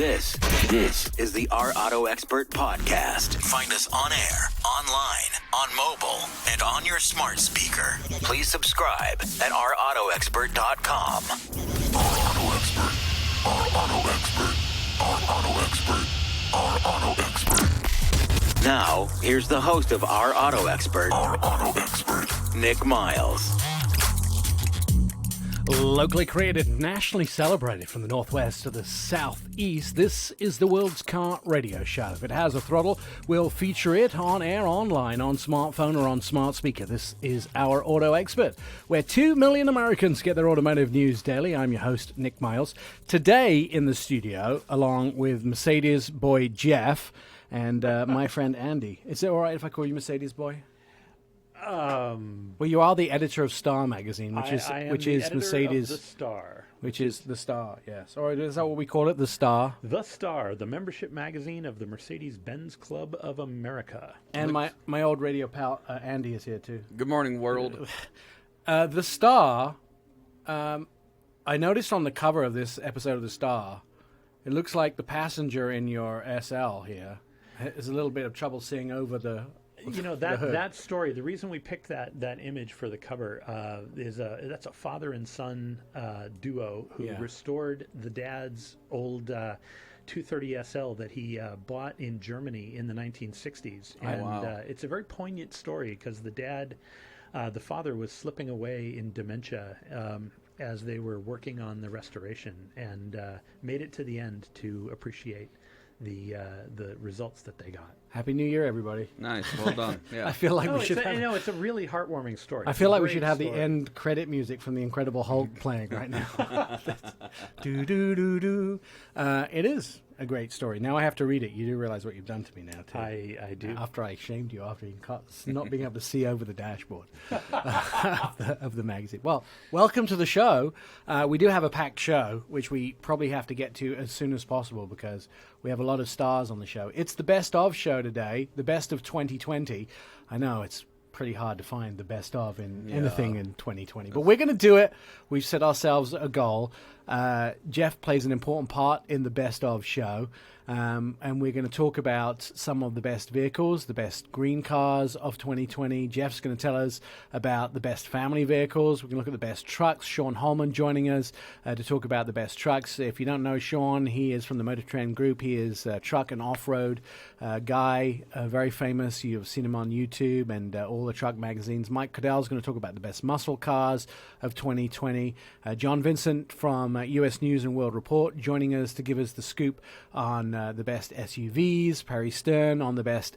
This is the Our Auto Expert Podcast. Find us on air, online, on mobile, and on your smart speaker. Please subscribe at ourautoexpert.com. Our Auto Expert. Our Auto Expert. Our Auto Expert. Our Auto Expert. Now, here's the host of Our Auto Expert, Our Auto Expert, Nick Miles. Locally created, nationally celebrated from the northwest to the southeast, this is the world's car radio show. If it has a throttle, we'll feature it on air, online, on smartphone, or on smart speaker. This is Our Auto Expert, where 2 million Americans get their automotive news daily. I'm your host, Nick Miles. Today in the studio, along with Mercedes boy Jeff and my friend Andy. Is it all right if I call you Mercedes boy? Well, you are the editor of Star magazine, which is Mercedes. Of the Star, which is the Star. Yes, or is that what we call it? The Star. The Star, the membership magazine of the Mercedes-Benz Club of America. And my old radio pal Andy is here too. Good morning, world. The Star. I noticed on the cover of this episode of the Star, it looks like the passenger in your SL here has a little bit of trouble seeing over the. You know, that story, the reason we picked that image for the cover is that's a father and son duo who restored the dad's old 230 SL that he bought in Germany in the 1960s. And it's a very poignant story because the father was slipping away in dementia as they were working on the restoration and made it to the end to appreciate the results that they got. Happy New Year, everybody. Nice, well done. Yeah. I feel like we should have... it's a really heartwarming story. I feel like we should have the end credit music from the Incredible Hulk playing right now. Do, do, do, do. It is a great story. Now I have to read it. You do realize what you've done to me now, too. I do. After I shamed you, after you not being able to see over the dashboard of the magazine. Well, welcome to the show. We do have a packed show, which we probably have to get to as soon as possible because we have a lot of stars on the show. It's the best of show today, the best of 2020. I know it's pretty hard to find the best of in anything in 2020, but we're going to do it. We've set ourselves a goal. Jeff plays an important part in the best of show, and we're going to talk about some of the best vehicles, the best green cars of 2020. Jeff's going to tell us about the best family vehicles. We're going to look at the best trucks. Sean Holman joining us to talk about the best trucks. If you don't know Sean, he is from the Motor Trend Group. He is a truck and off-road guy, very famous. You've seen him on YouTube and all the truck magazines. Mike Caudill is going to talk about the best muscle cars of 2020. John Vincent from U.S. News and World Report joining us to give us the scoop on the best SUVs. Perry Stern on the best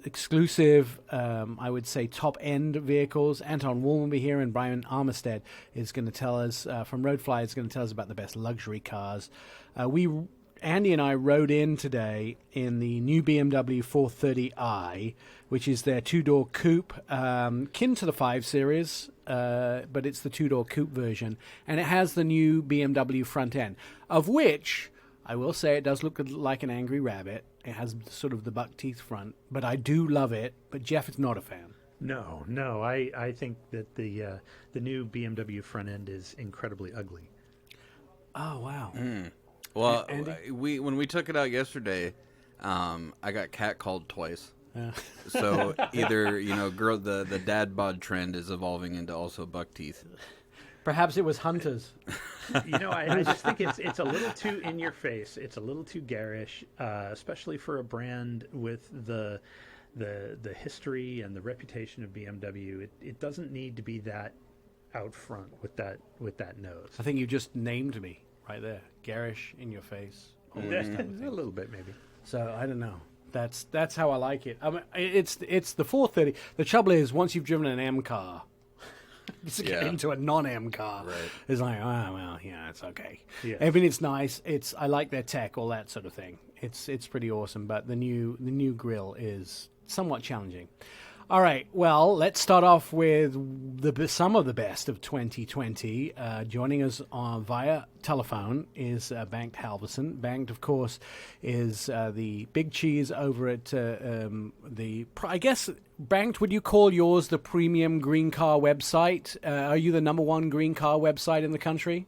exclusive, I would say top-end vehicles. Anton Wahlman will be here, and Brian Armstead is going to tell us, from Roadfly, is going to tell us about the best luxury cars. Andy and I rode in today in the new BMW 430i, which is their two-door coupe, kin to the 5 Series, but it's the two-door coupe version, and it has the new BMW front end, of which I will say it does look like an angry rabbit. It has sort of the buck teeth front, but I do love it. But Jeff is not a fan. No, I think that the new BMW front end is incredibly ugly. Oh wow. Well, when we took it out yesterday, I got catcalled twice. So either the dad bod trend is evolving into also buck teeth. Perhaps it was hunters. I just think it's a little too in your face. It's a little too garish, especially for a brand with the history and the reputation of BMW. It doesn't need to be that out front with that nose. I think you just named me right there. Garish in your face. A little bit maybe. So I don't know. That's how I like it. I mean, it's the 430. The trouble is, once you've driven an M car, just get into a non-M car. Right. It's like, oh well, yeah, it's okay. Yeah. I mean, it's nice. I like their tech, all that sort of thing. It's pretty awesome. But the new grille is somewhat challenging. All right, well, let's start off with some of the best of 2020. Joining us via telephone is Bengt Halvoson. Bengt, of course, is the big cheese over at I guess, Bengt, would you call yours the premium green car website? Are you the number one green car website in the country?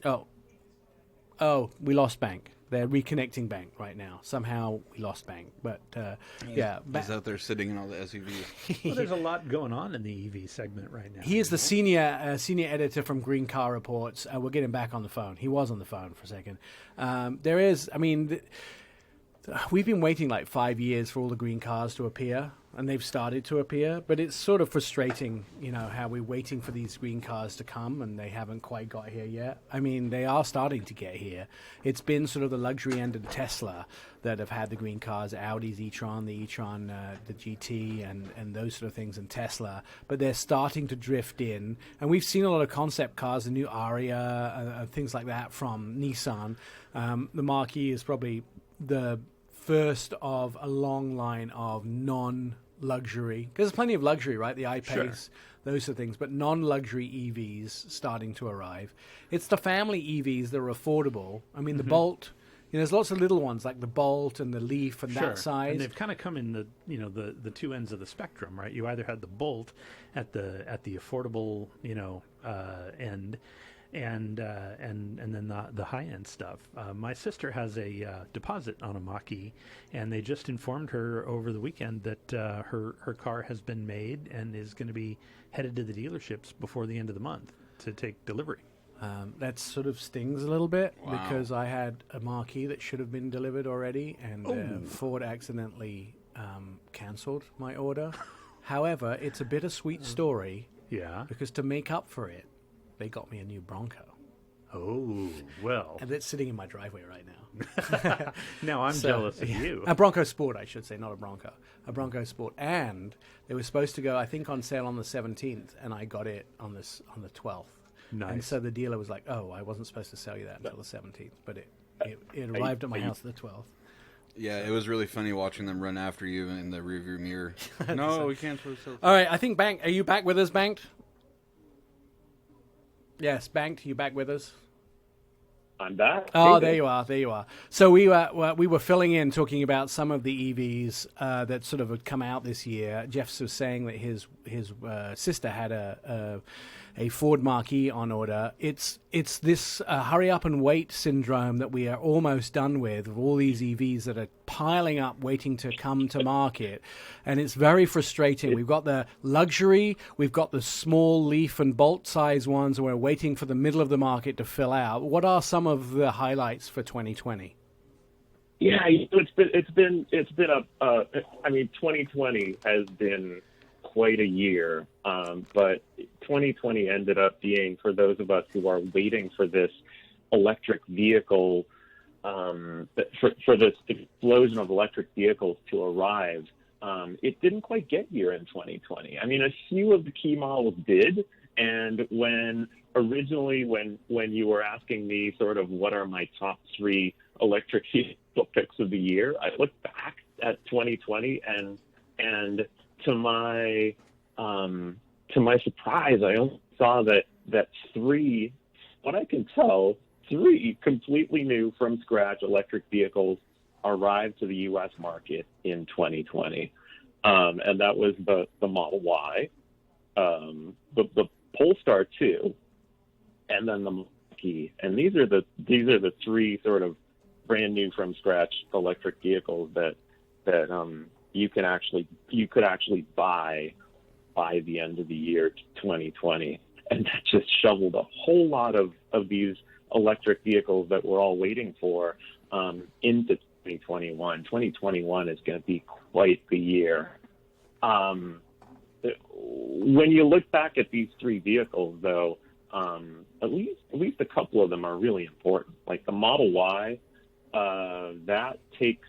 Oh, we lost Bengt. They're reconnecting Bengt right now. Somehow we lost Bengt, but yeah, he's out there sitting in all the SUVs. Well, there's a lot going on in the EV segment right now. He is the senior editor from Green Car Reports. We'll get him back on the phone. He was on the phone for a second. There is, I mean, we've been waiting like 5 years for all the green cars to appear, and they've started to appear, but it's sort of frustrating, how we're waiting for these green cars to come and they haven't quite got here yet. I mean, they are starting to get here. It's been sort of the luxury end of Tesla that have had the green cars, Audi's e-tron, the e-tron, the GT, and those sort of things, and Tesla, but they're starting to drift in, and we've seen a lot of concept cars, the new Aria, things like that from Nissan. The Marquis is probably the first of a long line of non-luxury, because there's plenty of luxury, right? The I-Pace, those sort of things, but non-luxury EVs starting to arrive. It's the family EVs that are affordable. I mean, the Bolt, there's lots of little ones like the Bolt and the Leaf and that size. And they've kind of come in the two ends of the spectrum, right? You either had the Bolt at the affordable, end, and then the high end stuff. My sister has a deposit on a Mach-E, and they just informed her over the weekend that her car has been made and is going to be headed to the dealerships before the end of the month to take delivery. That sort of stings a little bit because I had a Mach-E that should have been delivered already, and Ford accidentally cancelled my order. However, it's a bittersweet story. Yeah. Because to make up for it, they got me a new Bronco. Oh, well. And it's sitting in my driveway right now. Now I'm jealous of you. A Bronco Sport, I should say, not a Bronco. A Bronco Sport. And they were supposed to go, I think, on sale on the 17th, and I got it on the 12th. Nice. And so the dealer was like, oh, I wasn't supposed to sell you that until the 17th. But it arrived at my house the 12th. Yeah, it was really funny watching them run after you in the rearview mirror. No, we can't sell. All right, I think Bengt, are you back with us, Bengt? Yes, Bengt, you back with us? I'm back. Oh, there you are. So we were filling in, talking about some of the EVs that sort of had come out this year. Jeff was saying that his sister had a Ford Mach-E on order. It's this hurry up and wait syndrome that we are almost done with all these EVs that are piling up, waiting to come to market, and it's very frustrating. We've got the luxury, we've got the small Leaf and Bolt size ones, and we're waiting for the middle of the market to fill out. What are some of the highlights for 2020? Yeah, it's been 2020 has been quite a year, but 2020 ended up being, for those of us who are waiting for this electric vehicle, for this explosion of electric vehicles to arrive, it didn't quite get here in 2020. I mean, a few of the key models did, and when you were asking me sort of what are my top 3 electric vehicle picks of the year, I looked back at 2020 and to my surprise, I only saw that 3, what I can tell, 3 completely new from scratch electric vehicles arrived to the U.S. market in 2020, and that was the Model Y, the Polestar 2, and then the Mach-E. And these are the 3 sort of brand new from scratch electric vehicles that you could actually buy by the end of the year 2020, and that just shoveled a whole lot of these electric vehicles that we're all waiting for into 2021. 2021 is going to be quite the year. When you look back at these 3 vehicles, though, at least a couple of them are really important. Like the Model Y, that takes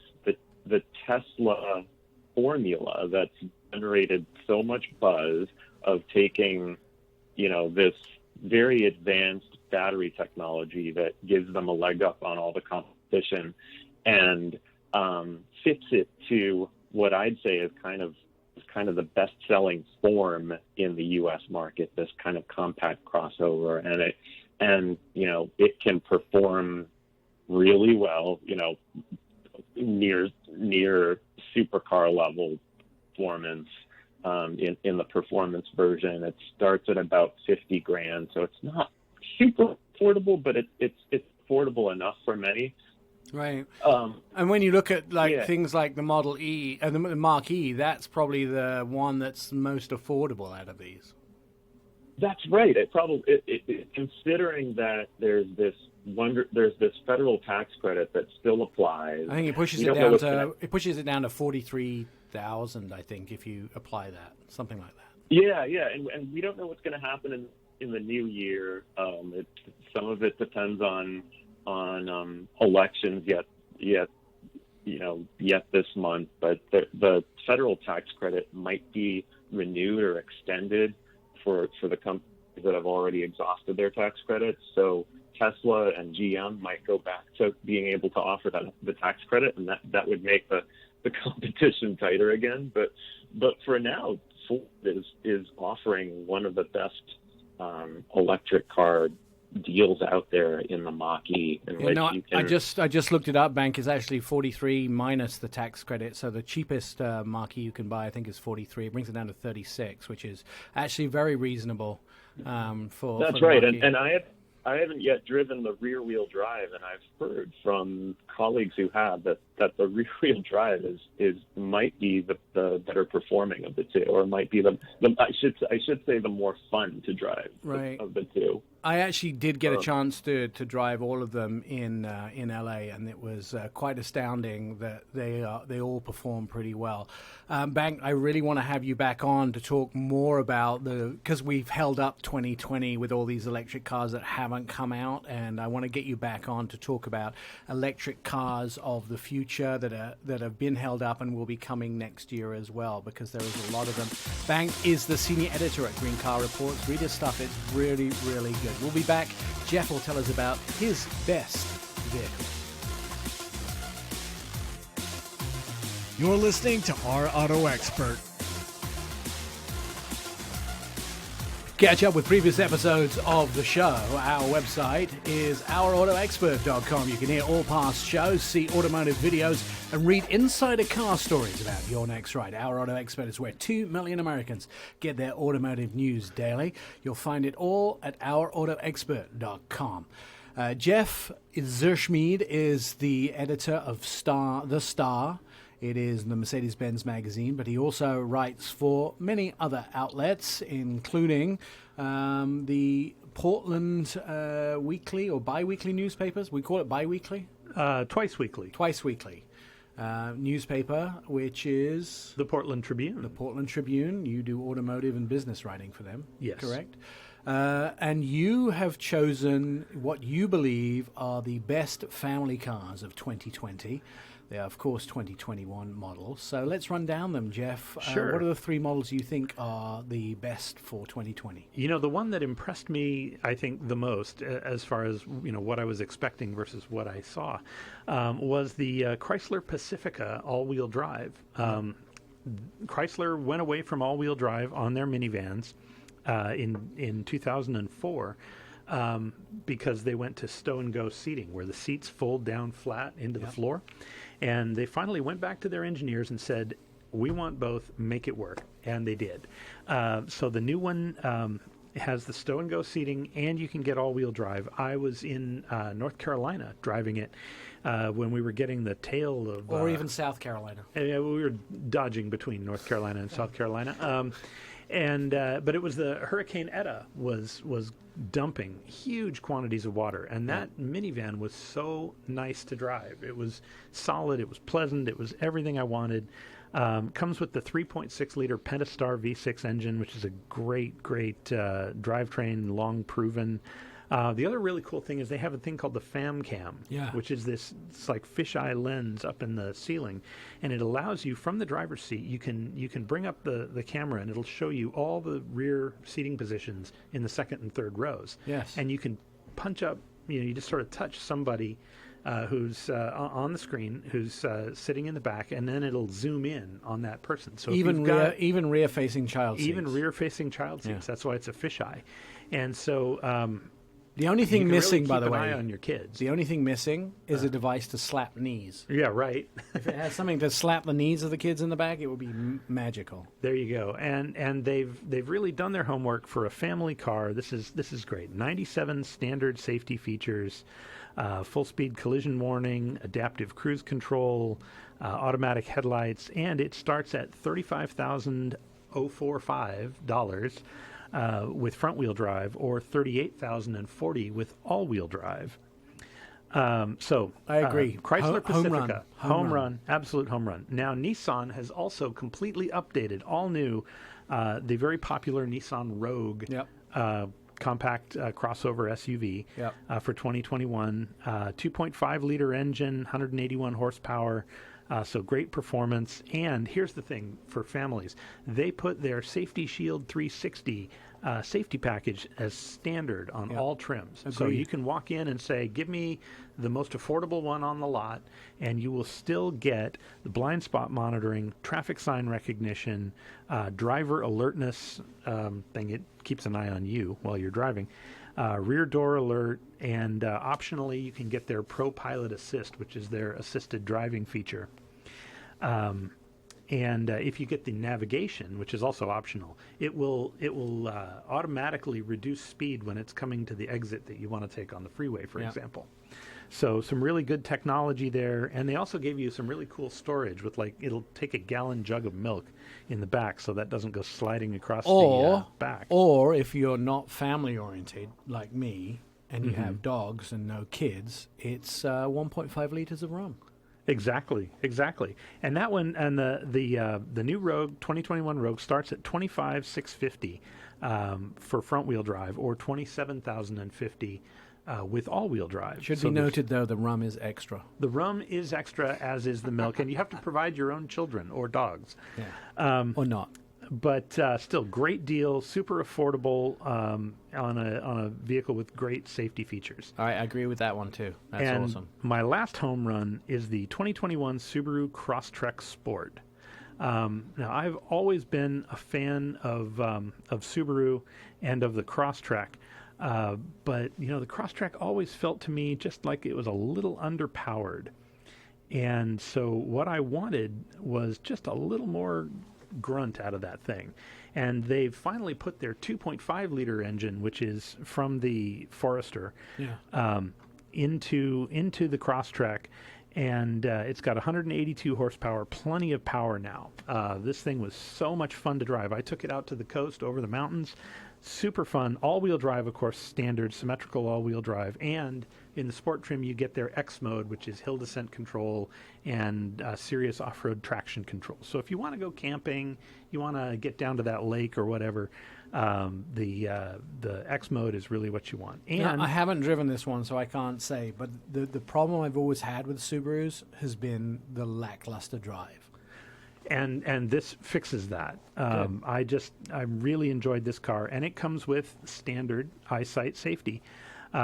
the Tesla formula that's generated so much buzz of taking, this very advanced battery technology that gives them a leg up on all the competition, and fits it to what I'd say is kind of the best-selling form in the U.S. market. This kind of compact crossover, and it can perform really well. Near supercar level performance in the performance version. It starts at about $50,000, so it's not super affordable, but it's affordable enough for many. Right. And when you look at things like the Model E and the Mark E, that's probably the one that's most affordable out of these. That's right. Considering that there's this federal tax credit that still applies. I think it pushes it down to 43,000. I think if you apply that, something like that. Yeah, and we don't know what's going to happen in the new year. Some of it depends on elections yet this month, but the federal tax credit might be renewed or extended for the companies that have already exhausted their tax credits. So Tesla and GM might go back to being able to offer the tax credit, and that would make the competition tighter again. But for now, Ford is offering one of the best electric car deals out there in the Mach-E. I just looked it up. Bengt is actually 43 minus the tax credit. So the cheapest Mach-E you can buy, I think, is 43. It brings it down to 36, which is actually very reasonable for. That's right, Mach-E. and I haven't yet driven the rear-wheel drive, and I've heard from colleagues who have that the rear-wheel drive might be the better performing of the two, or might be I should say the more fun to drive of the two. I actually did get a chance to drive all of them in LA, and it was quite astounding that they all perform pretty well. Bengt, I really want to have you back on to talk more about because we've held up 2020 with all these electric cars that haven't come out, and I want to get you back on to talk about electric cars of the future that have been held up and will be coming next year as well, because there is a lot of them. Bengt is the senior editor at Green Car Reports. Read his stuff; it's really, really good. We'll be back. Jeff will tell us about his best vehicle. You're listening to Our Auto Expert. Catch up with previous episodes of the show. Our website is ourautoexpert.com. You can hear all past shows, see automotive videos, and read insider car stories about your next ride. Our Auto Expert is where 2 million Americans get their automotive news daily. You'll find it all at ourautoexpert.com. Jeff Zurschmeide is the editor of The Star. It is the Mercedes-Benz magazine, but he also writes for many other outlets, including the Portland weekly or bi-weekly newspapers. We call it bi-weekly? Twice weekly. Twice weekly. Newspaper, which is... The Portland Tribune. The Portland Tribune. You do automotive and business writing for them. Yes. Correct? And you have chosen what you believe are the best family cars of 2020. They are, of course, 2021 models. So let's run down them, Jeff. Sure. What are the 3 models you think are the best for 2020? The one that impressed me, I think, the most, as far as what I was expecting versus what I saw, was the Chrysler Pacifica all-wheel drive. Chrysler went away from all-wheel drive on their minivans in 2004. Because they went to stow-and-go seating, where the seats fold down flat into the floor. And they finally went back to their engineers and said, we want both, make it work. And they did. So the new one has the stow-and-go seating, and you can get all-wheel drive. I was in North Carolina driving it when we were getting the tail of... Or even South Carolina. We were dodging between North Carolina and South Carolina. But it was the Hurricane Eta was dumping huge quantities of water, and that minivan was so nice to drive. It was solid, it was pleasant, it was everything I wanted. Comes with the 3.6 liter Pentastar V6 engine, which is a great drivetrain, long proven. The other really cool thing is they have a thing called the Fam Cam, which is it's like fisheye lens up in the ceiling, and it allows you from the driver's seat. You can bring up the camera, and it'll show you all the rear seating positions in the second and third rows. Yes, and you can punch up. You just sort of touch somebody who's on the screen, who's sitting in the back, and then it'll zoom in on that person. So even rear-facing child seats. Even rear-facing child seats. Yeah. That's why it's a fisheye, and so. The only thing missing, by the way, keep an eye on your kids. The only thing missing is a device to slap knees. Yeah, right. If it has something to slap the knees of the kids in the back, it would be magical. There you go. And they've really done their homework for a family car. This is great. 97 standard safety features, full speed collision warning, adaptive cruise control, automatic headlights, and it starts at $35,045 with front-wheel drive, or $38,040 with all-wheel drive. So I agree. Chrysler Pacifica, home run, absolute home run. Now Nissan has also completely updated, all new, the very popular Nissan Rogue. Yep. Compact crossover SUV for 2021. 2.5 liter engine, 181 horsepower. So great performance. And here's the thing for families. They put their Safety Shield 360 safety package as standard on all trims. Agreed. So you can walk in and say, give me the most affordable one on the lot, and you will still get the blind spot monitoring, traffic sign recognition, driver alertness thing. It keeps an eye on you while you're driving. Rear door alert, and optionally you can get their Pro Pilot Assist, which is their assisted driving feature. And if you get the navigation, which is also optional, it will automatically reduce speed when it's coming to the exit that you want to take on the freeway, for example. So some really good technology there, and they also gave you some really cool storage with, like, it'll take a gallon jug of milk in the back, so that doesn't go sliding across the back. Or if you're not family oriented like me, and you have dogs and no kids, it's 1.5 liters of rum. Exactly. And that one, and the new Rogue, 2021 Rogue, starts at $25,650 for front wheel drive, or $27,050 with all wheel drive. Should be noted, though, the rum is extra. The rum is extra, as is the milk, and you have to provide your own children or dogs. Yeah. Or not. But still, great deal, super affordable on a vehicle with great safety features. I agree with that one too. That's awesome. My last home run is the 2021 Subaru Crosstrek Sport. Now, I've always been a fan of Subaru and of the Crosstrek, but the Crosstrek always felt to me just like it was a little underpowered. And so what I wanted was just a little more grunt out of that thing, and they've finally put their 2.5 liter engine, which is from the Forester, into the Crosstrek, and it's got 182 horsepower, plenty of power now. This thing was so much fun to drive. I took it out to the coast over the mountains. Super fun. All-wheel drive, of course, standard symmetrical all-wheel drive, and in the sport trim you get their X mode, which is hill descent control and serious off-road traction control. So if you want to go camping, you want to get down to that lake or whatever, the X mode is really what you want. And now, I haven't driven this one, so I can't say, but the problem I've always had with Subarus has been the lackluster drive. And this fixes that. I really enjoyed this car, and it comes with standard eyesight safety,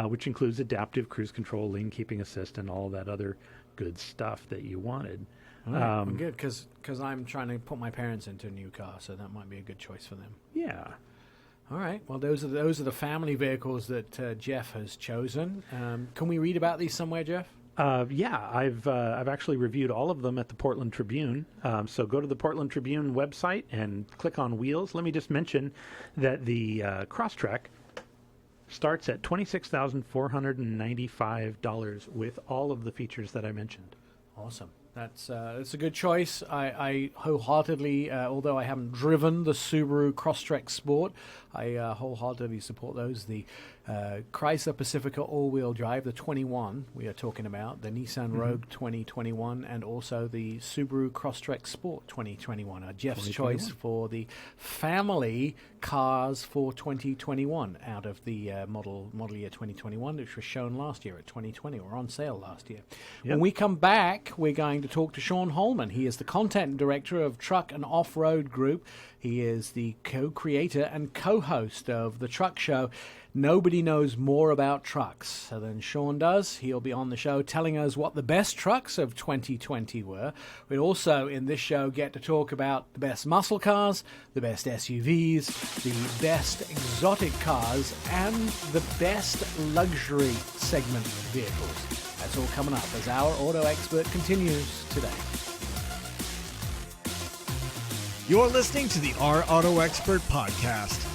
which includes adaptive cruise control, lane keeping assist, and all that other good stuff that you wanted. Right. Good, because I'm trying to put my parents into a new car, so that might be a good choice for them. Yeah. All right. Well, those are the family vehicles that Jeff has chosen. Can we read about these somewhere, Jeff? Yeah, I've actually reviewed all of them at the Portland Tribune. So go to the Portland Tribune website and click on wheels. Let me just mention that the Crosstrek starts at $26,495 with all of the features that I mentioned. Awesome. That's a good choice. I wholeheartedly, although I haven't driven the Subaru Crosstrek Sport, I wholeheartedly support those. The Chrysler Pacifica all-wheel drive, the 21 we are talking about, the Nissan Rogue 2021, and also the Subaru Crosstrek Sport 2021 are Jeff's choice for the family cars for 2021 out of the model year 2021, which was shown last year at 2020, or on sale last year. Yep. When we come back, we're going to talk to Sean Holman. He is the content director of Truck and Off-Road Group. He is the co-creator and co-host of the Truck Show. Nobody knows more about trucks than Sean does. He'll be on the show telling us what the best trucks of 2020 were. We'll also, in this show, get to talk about the best muscle cars, the best SUVs, the best exotic cars, and the best luxury segment vehicles. That's all coming up as our auto expert continues today. You're listening to the Our Auto Expert podcast.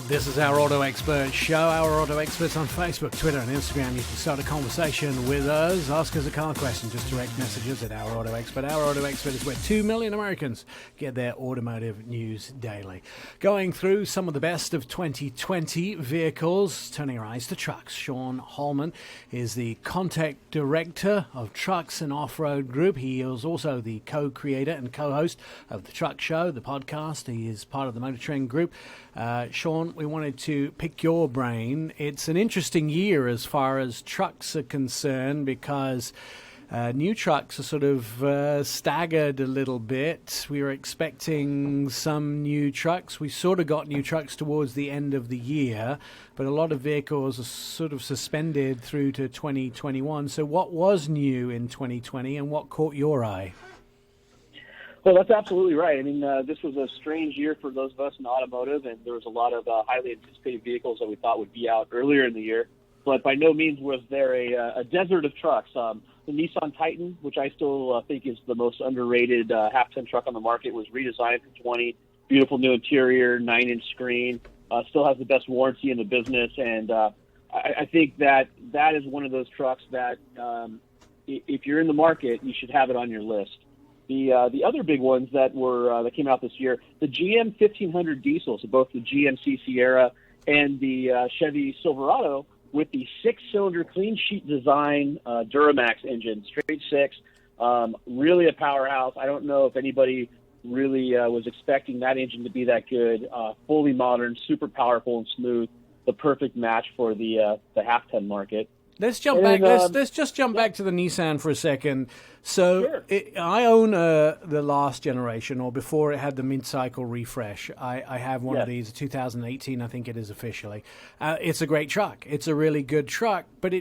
This is Our Auto Expert Show. Our Auto Experts on Facebook, Twitter, and Instagram. You can start a conversation with us. Ask us a car question. Just direct messages at Our Auto Expert. Our Auto Expert is where 2 million Americans get their automotive news daily. Going through some of the best of 2020 vehicles, turning our eyes to trucks. Sean Holman is the contact director of Trucks and Off-Road Group. He is also the co-creator and co-host of the Truck Show, the podcast. He is part of the Motor Trend Group. Sean, we wanted to pick your brain. It's an interesting year as far as trucks are concerned because new trucks are sort of staggered a little bit. We were expecting some new trucks. We sort of got new trucks towards the end of the year, but a lot of vehicles are sort of suspended through to 2021. So what was new in 2020 and what caught your eye? Well, that's absolutely right. I mean, this was a strange year for those of us in automotive, and there was a lot of highly anticipated vehicles that we thought would be out earlier in the year. But by no means was there a desert of trucks. The Nissan Titan, which I still think is the most underrated half-ton truck on the market, was redesigned for 20. Beautiful new interior, 9-inch screen, still has the best warranty in the business. And I think that is one of those trucks that if you're in the market, you should have it on your list. The other big ones that came out this year, the GM 1500 diesel, so both the GMC Sierra and the Chevy Silverado with the 6-cylinder clean sheet design Duramax engine, straight six, really a powerhouse. I don't know if anybody really was expecting that engine to be that good. Fully modern, super powerful and smooth, the perfect match for the half-ton market. Let's jump back. Let's just jump back to the Nissan for a second. So sure. I own the last generation, or before it had the mid-cycle refresh. I have one of these, 2018, I think it is officially. It's a great truck. It's a really good truck, but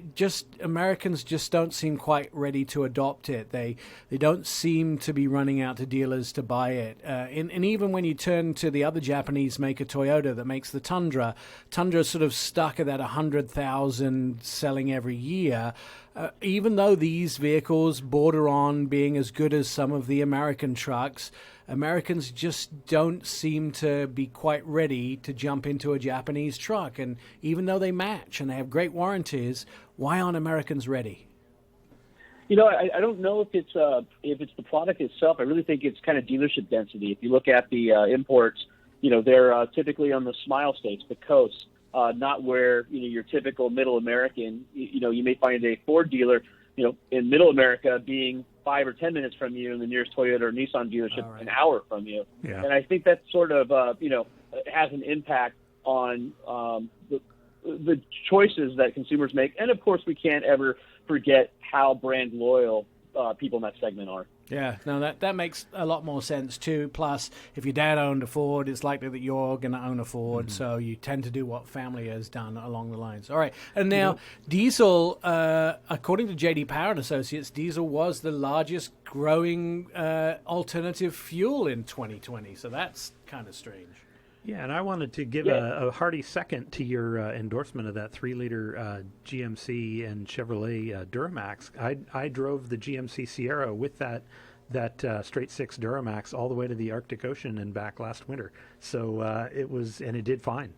Americans just don't seem quite ready to adopt it. They don't seem to be running out to dealers to buy it. And even when you turn to the other Japanese maker, Toyota, that makes the Tundra's sort of stuck at that 100,000 selling every year. Even though these vehicles border on being as good as some of the American trucks, Americans just don't seem to be quite ready to jump into a Japanese truck. And even though they match and they have great warranties, why aren't Americans ready? You know, I don't know if it's the product itself. I really think it's kind of dealership density. If you look at the imports, they're typically on the smile states, the coasts. Not where your typical middle American. You may find a Ford dealer, in middle America being 5 or 10 minutes from you, and the nearest Toyota or Nissan dealership an hour from you. Yeah. And I think that sort of has an impact on the choices that consumers make. And of course, we can't ever forget how brand loyal people in that segment are. Yeah, no, that makes a lot more sense too. Plus, if your dad owned a Ford, it's likely that you're going to own a Ford, so you tend to do what family has done along the lines. All right, and now diesel, according to J.D. Power and Associates, diesel was the largest growing alternative fuel in 2020, so that's kind of strange. Yeah, and I wanted to give a hearty second to your endorsement of that 3-liter GMC and Chevrolet Duramax. I drove the GMC Sierra with that straight six Duramax all the way to the Arctic Ocean and back last winter. So it did fine.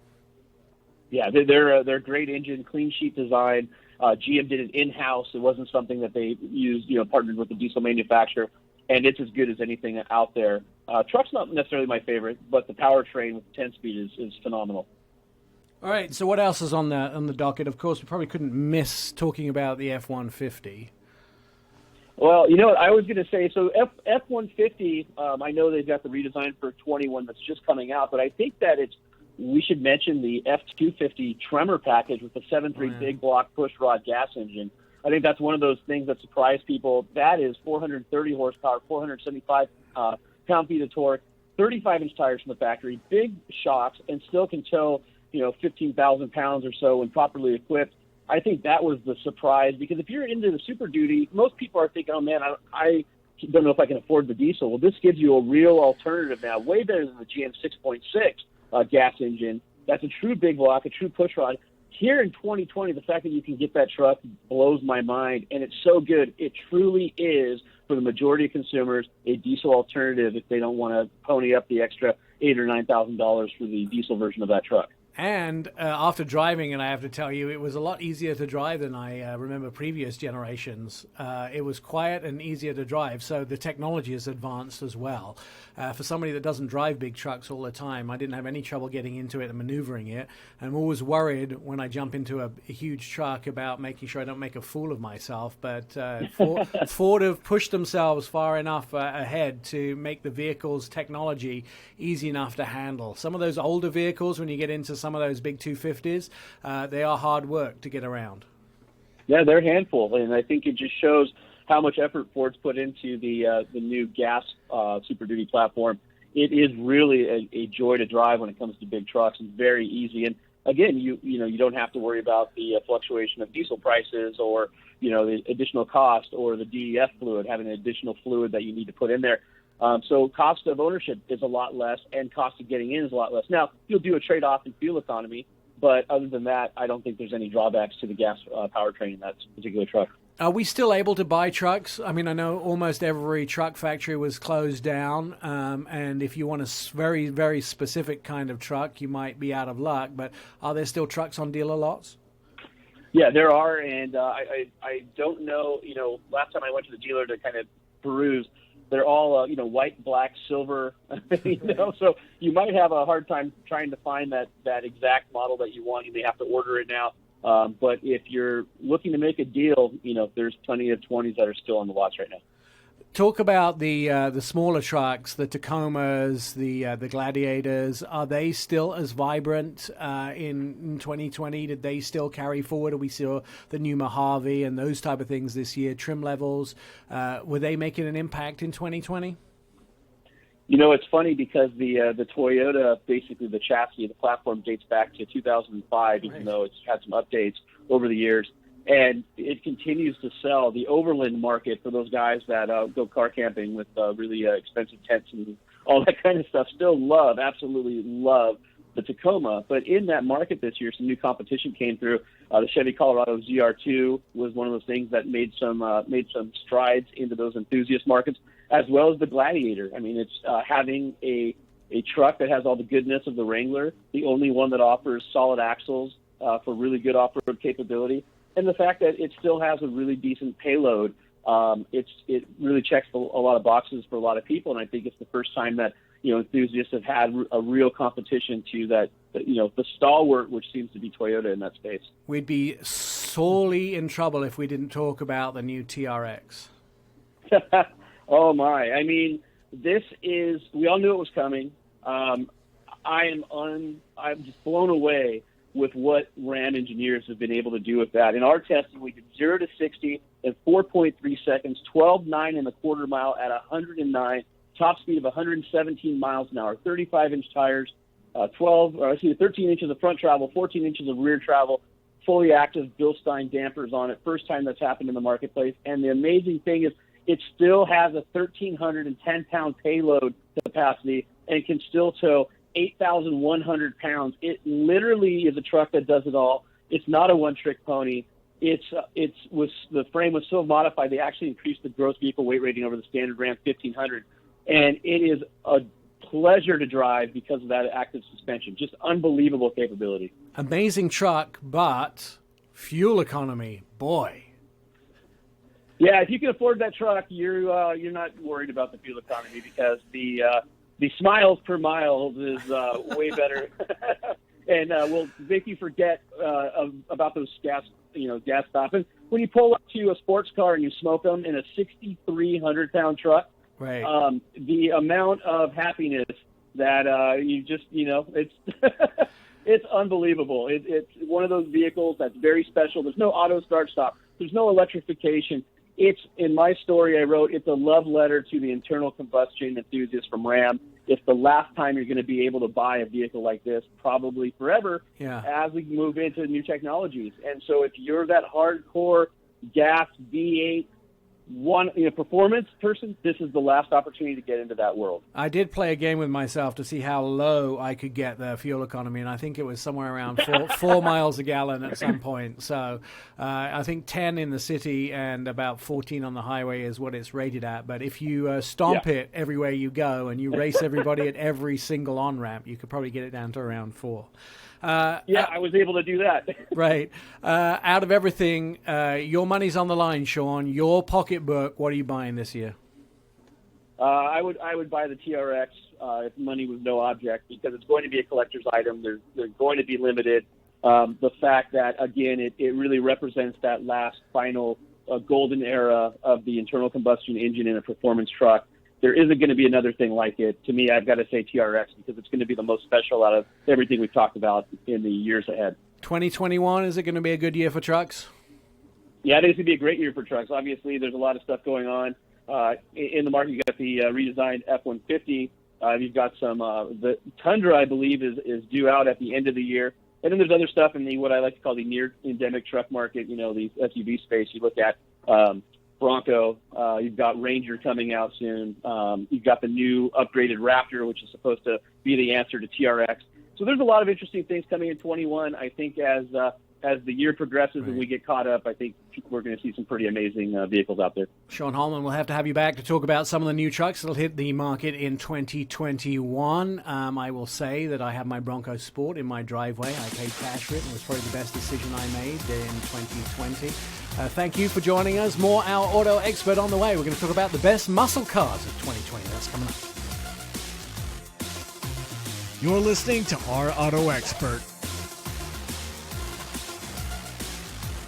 Yeah, they're great engine, clean sheet design. GM did it in-house. It wasn't something that they used, partnered with the diesel manufacturer. And it's as good as anything out there. Truck's not necessarily my favorite, but the powertrain with 10-speed is phenomenal. All right, so what else is on the docket? Of course, we probably couldn't miss talking about the F-150. Well, I was going to say, so F-150, I know they've got the redesign for 21 that's just coming out, but I think that we should mention the F-250 Tremor package with the 7.3 big block pushrod gas engine. I think that's one of those things that surprise people. That is 430 horsepower, 475 pound-feet of torque, 35-inch tires from the factory, big shocks, and still can tow, 15,000 pounds or so when properly equipped. I think that was the surprise, because if you're into the Super Duty, most people are thinking, oh, man, I don't know if I can afford the diesel. Well, this gives you a real alternative now, way better than the GM 6.6 gas engine. That's a true big block, a true pushrod. Here in 2020, the fact that you can get that truck blows my mind, and it's so good. It truly is, for the majority of consumers, a diesel alternative if they don't want to pony up the extra $8,000 or $9,000 for the diesel version of that truck. And after driving, and I have to tell you, it was a lot easier to drive than I remember previous generations. It was quiet and easier to drive, so the technology has advanced as well. For somebody that doesn't drive big trucks all the time, I didn't have any trouble getting into it and maneuvering it. I'm always worried when I jump into a huge truck about making sure I don't make a fool of myself, but Ford have pushed themselves far enough ahead to make the vehicle's technology easy enough to handle. Some of those older vehicles, when you get into some of those big 250s, they are hard work to get around. Yeah, they're a handful, and I think it just shows how much effort Ford's put into the new gas Super Duty platform. It is really a joy to drive when it comes to big trucks, and very easy. And again, you don't have to worry about the fluctuation of diesel prices, or the additional cost, or the DEF fluid, having an additional fluid that you need to put in there. So cost of ownership is a lot less, and cost of getting in is a lot less. Now, you'll do a trade-off in fuel economy, but other than that, I don't think there's any drawbacks to the gas powertrain in that particular truck. Are we still able to buy trucks? I mean, I know almost every truck factory was closed down, and if you want a very, very specific kind of truck, you might be out of luck, but are there still trucks on dealer lots? Yeah, there are, and I don't know, last time I went to the dealer to kind of peruse, they're all, white, black, silver, so you might have a hard time trying to find that exact model that you want. You may have to order it now. But if you're looking to make a deal, there's plenty of 20s that are still on the lots right now. Talk about the smaller trucks, the Tacomas, the Gladiators. Are they still as vibrant in 2020? Did they still carry forward? We saw the new Mojave and those type of things this year. Trim levels, were they making an impact in 2020? It's funny because the Toyota, basically the chassis, the platform dates back to 2005, even though it's had some updates over the years. And it continues to sell. The overland market, for those guys that go car camping with really expensive tents and all that kind of stuff, still absolutely love the Tacoma. But in that market this year, some new competition came through. The Chevy Colorado ZR2 was one of those things that made some strides into those enthusiast markets, as well as the Gladiator. I mean, it's having a truck that has all the goodness of the Wrangler, the only one that offers solid axles for really good off-road capability. And the fact that it still has a really decent payload, it really checks a lot of boxes for a lot of people. And I think it's the first time that enthusiasts have had a real competition to that, the stalwart, which seems to be Toyota in that space. We'd be sorely in trouble if we didn't talk about the new TRX. Oh my! I mean, we all knew it was coming. I'm just blown away with what Ram engineers have been able to do with that. In our testing, we did 0 to 60 in 4.3 seconds, 12.9 in the quarter mile at 109, top speed of 117 miles an hour, 35-inch tires, 13 inches of front travel, 14 inches of rear travel, fully active Bilstein dampers on it. First time that's happened in the marketplace. And the amazing thing is it still has a 1,310-pound payload capacity and can still tow 8,100 pounds. It literally is a truck that does it all. It's not a one-trick pony. The frame was so modified they actually increased the gross vehicle weight rating over the standard Ram 1500, and it is a pleasure to drive because of that active suspension. Just unbelievable capability. Amazing truck, but fuel economy, boy. Yeah, if you can afford that truck, you're not worried about the fuel economy because the smiles per mile is way better, and will make you forget about those gas stops. And when you pull up to a sports car and you smoke them in a 6,300-pound truck, right? The amount of happiness that it's it's unbelievable. It's one of those vehicles that's very special. There's no auto start stop. There's no electrification. it's, in my story I wrote, it's a love letter to the internal combustion enthusiast from Ram. It's the last time you're going to be able to buy a vehicle like this, probably forever, as we move into new technologies. And so if you're that hardcore gas V8 performance person, this is the last opportunity to get into that world. I did play a game with myself to see how low I could get the fuel economy, and I think it was somewhere around 4 miles a gallon at some point. So I think 10 in the city and about 14 on the highway is what it's rated at. But if you stomp it everywhere you go and you race everybody at every single on-ramp, you could probably get it down to around 4. I was able to do that. Right. Out of everything, your money's on the line, Sean. Your pocketbook, what are you buying this year? I would buy the TRX if money was no object, because it's going to be a collector's item. They're going to be limited. The fact that, again, it really represents that last final golden era of the internal combustion engine in a performance truck. There isn't going to be another thing like it. To me, I've got to say TRX, because it's going to be the most special out of everything we've talked about in the years ahead. 2021, is it going to be a good year for trucks? Yeah, I think it's going to be a great year for trucks. Obviously, there's a lot of stuff going on. In the market, you've got the redesigned F-150. You've got some, the Tundra, I believe, is due out at the end of the year. And then there's other stuff in the what I like to call the near-endemic truck market, the SUV space. You look at Bronco, you've got Ranger coming out soon. You've got the new upgraded Raptor, which is supposed to be the answer to TRX. So there's a lot of interesting things coming in 21. I think as the year progresses and we get caught up, I think we're going to see some pretty amazing vehicles out there. Sean Holman, we'll have to have you back to talk about some of the new trucks that'll hit the market in 2021. I will say that I have my Bronco Sport in my driveway. I paid cash for it, and it was probably the best decision I made in 2020. Thank you for joining us. More Our Auto Expert on the way. We're going to talk about the best muscle cars of 2020. That's coming up. You're listening to Our Auto Expert.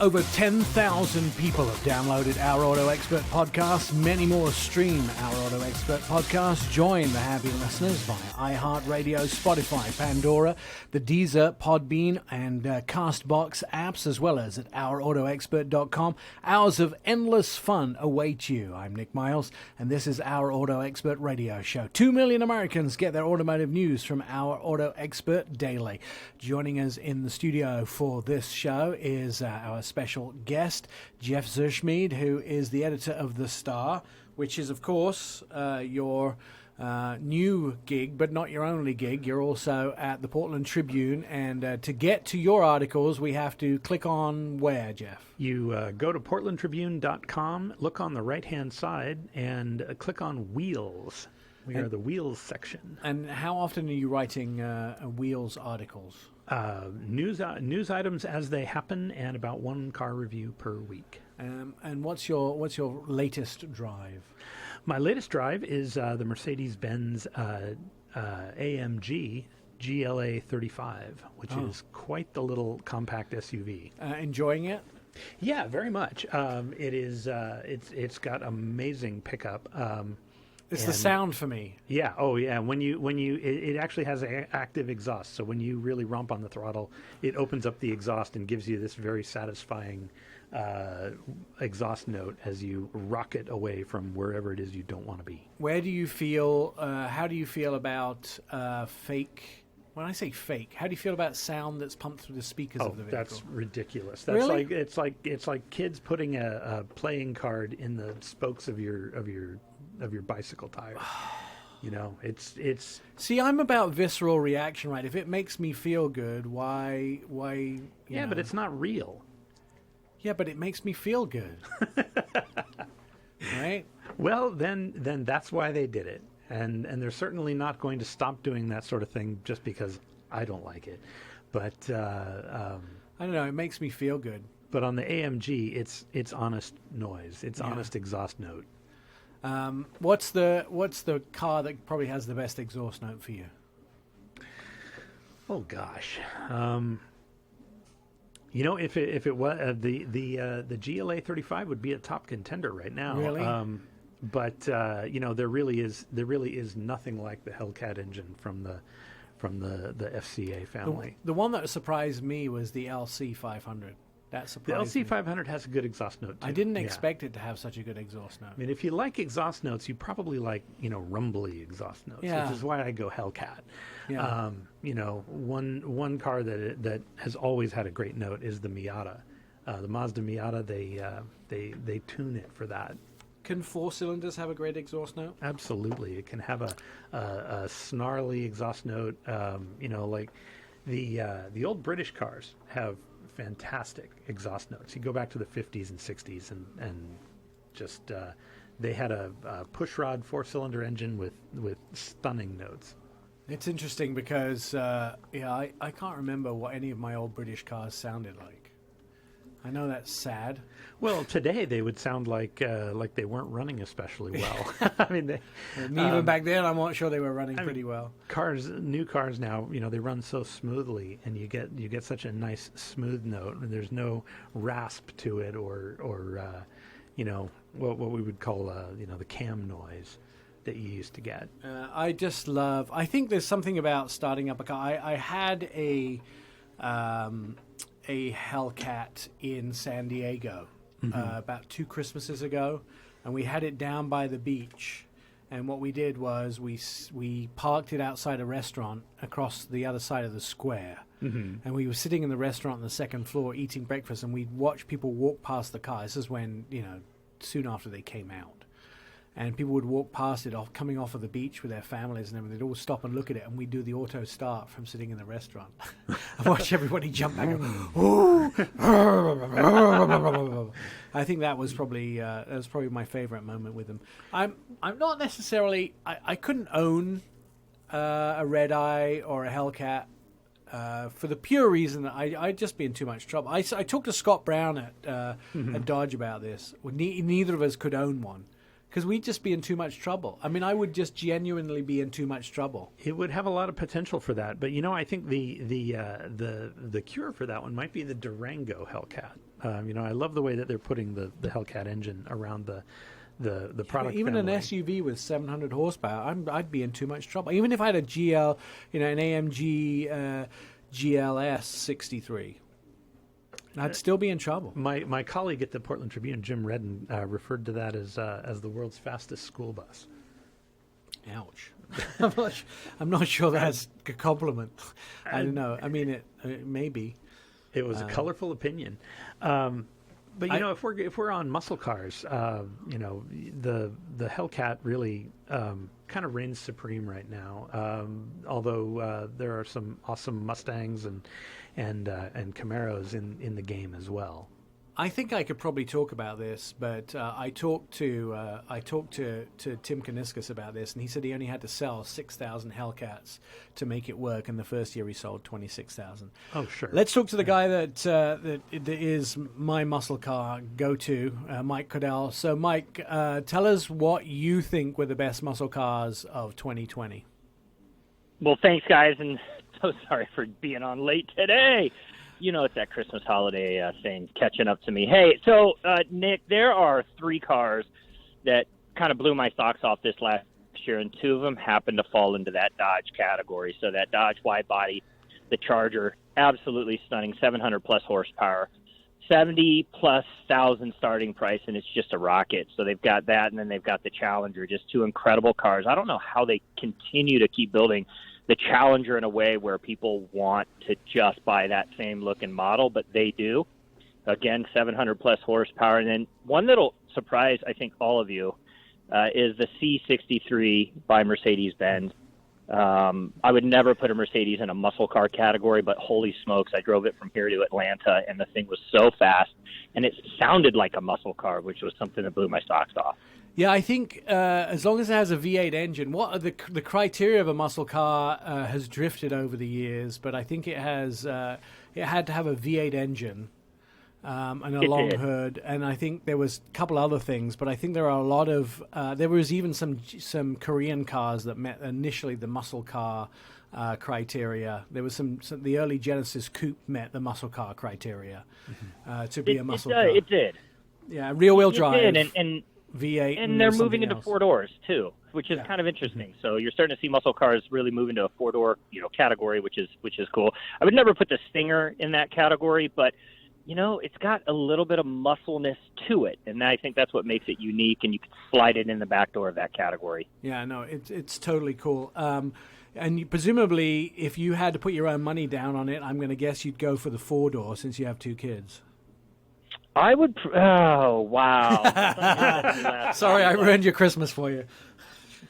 Over 10,000 people have downloaded Our Auto Expert podcast. Many more stream Our Auto Expert podcast. Join the happy listeners via iHeartRadio, Spotify, Pandora, the Deezer, Podbean, and Castbox apps, as well as at OurAutoExpert.com. Hours of endless fun await you. I'm Nick Miles, and this is Our Auto Expert radio show. 2 million Americans get their automotive news from Our Auto Expert daily. Joining us in the studio for this show is our special guest, Jeff Zurschmeide, who is the editor of The Star, which is, of course, your new gig, but not your only gig. You're also at the Portland Tribune, and to get to your articles, we have to click on where, Jeff? You go to portlandtribune.com, look on the right-hand side, and click on Wheels. We are the Wheels section. And how often are you writing Wheels articles? News items as they happen, and about one car review per week. And what's your latest drive? My latest drive is the Mercedes-Benz AMG GLA 35, which is quite the little compact SUV. Enjoying it? Yeah, very much. It is. It's got amazing pickup. It's the sound for me. Yeah. Oh, yeah. It actually has an active exhaust. So when you really romp on the throttle, it opens up the exhaust and gives you this very satisfying exhaust note as you rocket away from wherever it is you don't want to be. Where do you feel? How do you feel about fake? When I say fake, how do you feel about sound that's pumped through the speakers of the vehicle? That's ridiculous. That's really? it's like kids putting a playing card in the spokes of your bicycle tire. It's. See, I'm about visceral reaction, right? If it makes me feel good, why? Yeah, but it's not real. Yeah, but it makes me feel good. Right? Well, then that's why they did it. And they're certainly not going to stop doing that sort of thing just because I don't like it. But I don't know. It makes me feel good. But on the AMG, it's honest noise. It's honest exhaust note. What's the car that probably has the best exhaust note for you? Oh gosh. If it was the GLA 35 would be a top contender right now. Really? But there really is nothing like the Hellcat engine from the FCA family. The one that surprised me was the LC 500. That The surprised me. LC500 has a good exhaust note, too. I didn't expect it to have such a good exhaust note. I mean, if you like exhaust notes, you probably like, rumbly exhaust notes, Yeah. which is why I go Hellcat. Yeah. One car that has always had a great note is the Miata. The Mazda Miata, they tune it for that. Can 4 cylinders have a great exhaust note? Absolutely. It can have a snarly exhaust note. Like the old British cars have fantastic exhaust notes. You go back to the 50s and 60s and just they had a pushrod 4-cylinder engine with stunning notes. It's interesting because I can't remember what any of my old British cars sounded like. I know that's sad. Well, today they would sound like they weren't running especially well. I mean, even back then, I'm not sure they were running pretty well. New cars now, they run so smoothly, and you get such a nice smooth note, and there's no rasp to it, or what we would call the cam noise that you used to get. I think there's something about starting up a car. I had a Hellcat in San Diego about 2 Christmases ago, and we had it down by the beach. And what we did was we parked it outside a restaurant across the other side of the square. And we were sitting in the restaurant on the second floor eating breakfast, and we'd watch people walk past the car. This is when, soon after they came out. And people would walk past it coming off of the beach with their families and everything. They'd all stop and look at it, and we'd do the auto start from sitting in the restaurant. I watch everybody jump back and go, ooh. I think that was probably my favorite moment with them. I'm not necessarily. I couldn't own a Red Eye or a Hellcat for the pure reason that I'd just be in too much trouble. I talked to Scott Brown at Dodge about this. Neither of us could own one. Because we'd just be in too much trouble. I mean, I would just genuinely be in too much trouble. It would have a lot of potential for that, but I think the cure for that one might be the Durango Hellcat. I love the way that they're putting the Hellcat engine around the product. Even family. an SUV with 700 horsepower, I'd be in too much trouble. Even if I had a GL, an AMG GLS 63. I'd still be in trouble. My colleague at the Portland Tribune, Jim Redden, referred to that as the world's fastest school bus. Ouch. I'm not sure that's a compliment. I don't know. I mean, it maybe. It was a colorful opinion. But if we're on muscle cars, the Hellcat really kind of reigns supreme right now. Although there are some awesome Mustangs and Camaros in the game as well. I think I could probably talk about this, but I talked to Tim Kaniskas about this, and he said he only had to sell 6,000 Hellcats to make it work, and the first year he sold 26,000. Oh, sure. Let's talk to the guy that is my muscle car go-to, Mike Caudill. So, Mike, tell us what you think were the best muscle cars of 2020. Well, thanks, guys, and so sorry for being on late today. It's that Christmas holiday thing catching up to me. Hey, so, Nick, there are 3 cars that kind of blew my socks off this last year, and 2 of them happened to fall into that Dodge category. So that Dodge wide body, the Charger, absolutely stunning, 700-plus horsepower, 70-plus thousand starting price, and it's just a rocket. So they've got that, and then they've got the Challenger, just 2 incredible cars. I don't know how they continue to keep building the Challenger in a way where people want to just buy that same looking model, but they do. Again, 700-plus horsepower. And then one that'll surprise, I think, all of you is the C63 by Mercedes-Benz. I would never put a Mercedes in a muscle car category, but holy smokes, I drove it from here to Atlanta, and the thing was so fast, and it sounded like a muscle car, which was something that blew my socks off. Yeah, I think as long as it has a V8 engine, what are the criteria of a muscle car has drifted over the years, but I think it had to have a V8 engine and a long hood, and I think there was a couple other things, but I think there are a lot of there was even some Korean cars that met initially the muscle car criteria. There was some the early Genesis Coupe met the muscle car criteria to be a muscle car. It did. Yeah, rear wheel drive. And V8, and they're moving into else. 4 doors too, which is kind of interesting. So you're starting to see muscle cars really move into a 4-door, category, which is cool. I would never put the Stinger in that category, but it's got a little bit of muscleness to it, and I think that's what makes it unique, and you can slide it in the back door of that category. Yeah, no, it's totally cool. And presumably, if you had to put your own money down on it, I'm going to guess you'd go for the 4-door since you have 2 kids. I would. Oh, wow. Sorry, I ruined your Christmas for you.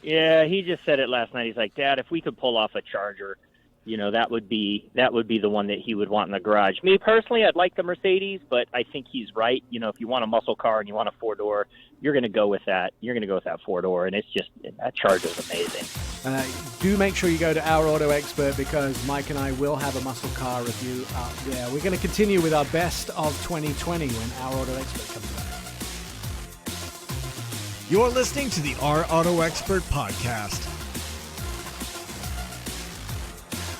Yeah, he just said it last night. He's like, Dad, if we could pull off a Charger, that would be the one that he would want in the garage. Me personally, I'd like the Mercedes, but I think he's right. If you want a muscle car and you want a 4-door, you're going to go with that. You're going to go with that 4-door, and that Charger's amazing. Do make sure you go to Our Auto Expert, because Mike and I will have a muscle car review out there. We're going to continue with our best of 2020 when Our Auto Expert comes back. You're listening to the Our Auto Expert podcast.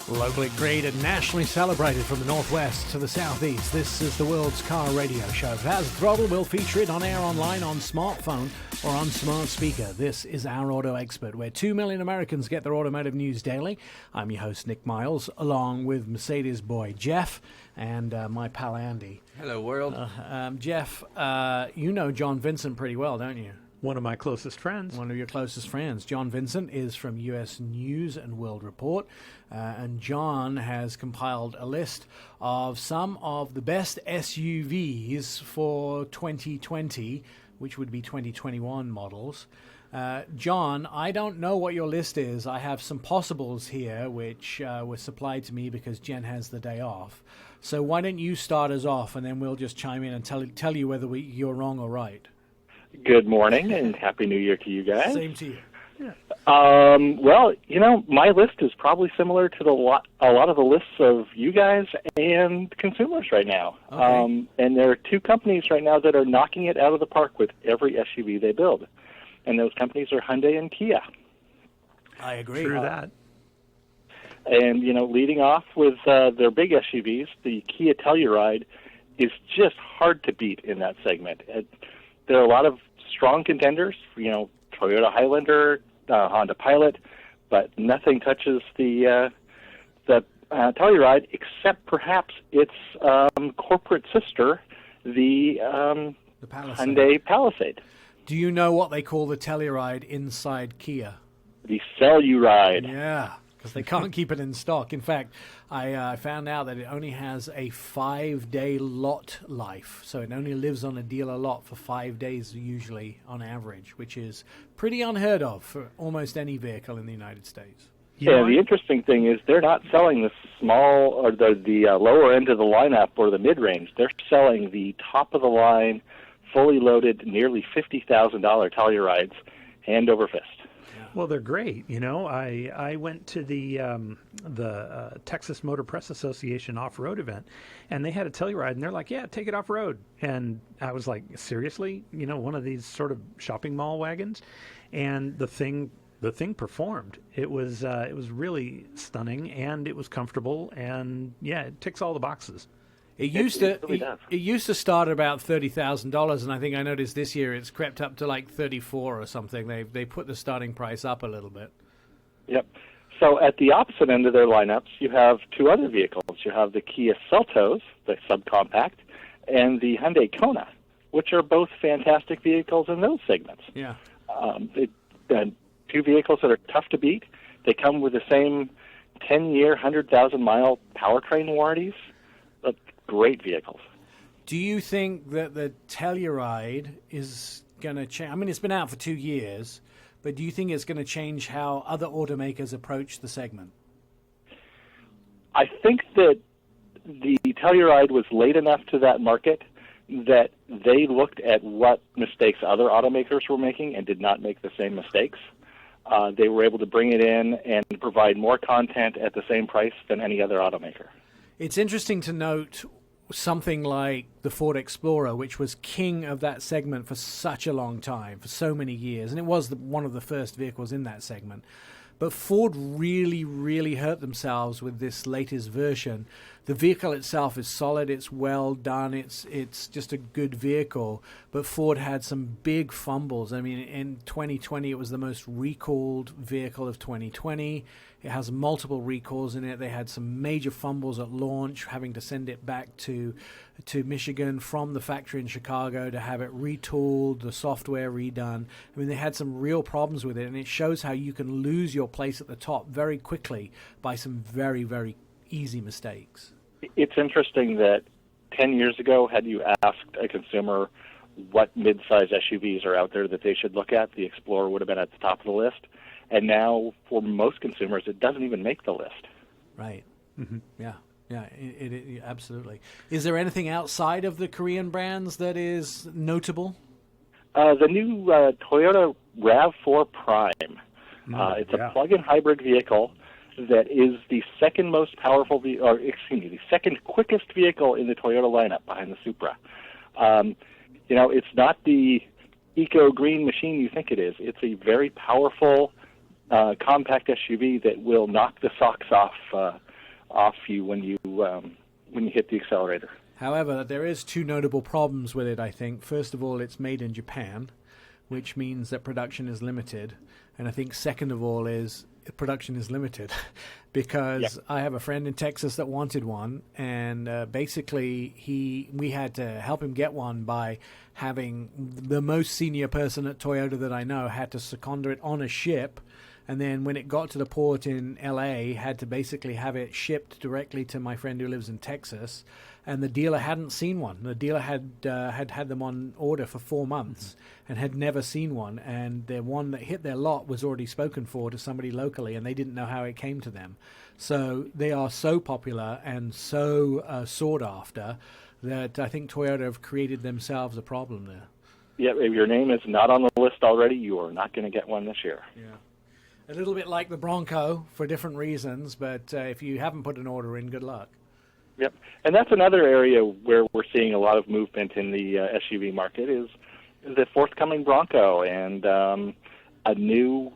Locally created, nationally celebrated from the northwest to the southeast, this is the world's car radio show. If it has a throttle, we'll feature it on air, online, on smartphone, or on smart speaker. This is Our Auto Expert, where 2 million Americans get their automotive news daily. I'm your host, Nick Miles, along with Mercedes boy Jeff and my pal Andy. Hello, world. Jeff, you know John Vincent pretty well, don't you? One of my closest friends. One of your closest friends. John Vincent is from U.S. News and World Report, and John has compiled a list of some of the best SUVs for 2020, which would be 2021 models. John, I don't know what your list is. I have some possibles here, which were supplied to me because Jen has the day off. So why don't you start us off, and then we'll just chime in and tell you whether you're wrong or right. Good morning and Happy New Year to you guys. Same to you. Yeah. Well, my list is probably similar to a lot of the lists of you guys and consumers right now. Okay. And there are 2 companies right now that are knocking it out of the park with every SUV they build. And those companies are Hyundai and Kia. I agree. True that. And, leading off with their big SUVs, the Kia Telluride is just hard to beat in that segment. There are a lot of strong contenders, Toyota Highlander, Honda Pilot, but nothing touches the Telluride except perhaps its corporate sister, the Palisade. Hyundai Palisade. Do you know what they call the Telluride inside Kia? The Celluride. Yeah, because they can't keep it in stock. In fact, I found out that it only has a 5-day lot life. So it only lives on a dealer lot for 5 days usually on average, which is pretty unheard of for almost any vehicle in the United States. Yeah, the interesting thing is they're not selling the small or the lower end of the lineup or the mid-range. They're selling the top-of-the-line, fully loaded, nearly $50,000 Tellurides hand over fist. Well, they're great. I went to the Texas Motor Press Association off-road event, and they had a Telluride, and they're like, "Yeah, take it off-road." And I was like, "Seriously? One of these sort of shopping mall wagons?" And the thing performed. It was really stunning, and it was comfortable, and yeah, it ticks all the boxes. It used to start at about $30,000, and I think I noticed this year it's crept up to like 34 or something. They put the starting price up a little bit. Yep. So at the opposite end of their lineups, you have 2 other vehicles. You have the Kia Seltos, the subcompact, and the Hyundai Kona, which are both fantastic vehicles in those segments. Yeah. 2 vehicles that are tough to beat. They come with the same 10-year, 100,000-mile powertrain warranties. Great vehicles. Do you think that the Telluride is going to change? I mean, it's been out for 2 years, but do you think it's going to change how other automakers approach the segment? I think that the Telluride was late enough to that market that they looked at what mistakes other automakers were making and did not make the same mistakes. They were able to bring it in and provide more content at the same price than any other automaker. It's interesting to note something like the Ford Explorer, which was king of that segment for such a long time, for so many years, and it was one of the first vehicles in that segment. But Ford really, really hurt themselves with this latest version. The vehicle itself is solid, it's well done, it's just a good vehicle, but Ford had some big fumbles. I mean, in 2020, it was the most recalled vehicle of 2020. It has multiple recalls in it. They had some major fumbles at launch, having to send it back to Michigan from the factory in Chicago to have it retooled, the software redone. I mean, they had some real problems with it, and it shows how you can lose your place at the top very quickly by some very, very easy mistakes. It's interesting that 10 years ago, had you asked a consumer what mid-size SUVs are out there that they should look at, the Explorer would have been at the top of the list. And now, for most consumers, it doesn't even make the list. Right. Mm-hmm. Yeah. Yeah, it absolutely. Is there anything outside of the Korean brands that is notable? The new Toyota RAV4 Prime. It's a plug-in hybrid vehicle that is the second most powerful, the second quickest vehicle in the Toyota lineup behind the Supra. It's not the eco-green machine you think it is. It's a very powerful, compact SUV that will knock the socks off you when you hit the accelerator. However, there is two notable problems with it, I think. First of all, it's made in Japan, which means that production is limited. And I think second of all is production is limited because I have a friend in Texas that wanted one, and basically we had to help him get one by having the most senior person at Toyota that I know had to second it on a ship. And then when it got to the port in L.A., had to basically have it shipped directly to my friend who lives in Texas. And the dealer hadn't seen one. The dealer had them on order for 4 months and had never seen one. And the one that hit their lot was already spoken for to somebody locally, and they didn't know how it came to them. So they are so popular and so sought after that I think Toyota have created themselves a problem there. Yeah, if your name is not on the list already, you are not going to get one this year. Yeah. A little bit like the Bronco for different reasons, but if you haven't put an order in, good luck. Yep, and that's another area where we're seeing a lot of movement in the SUV market is the forthcoming Bronco and a new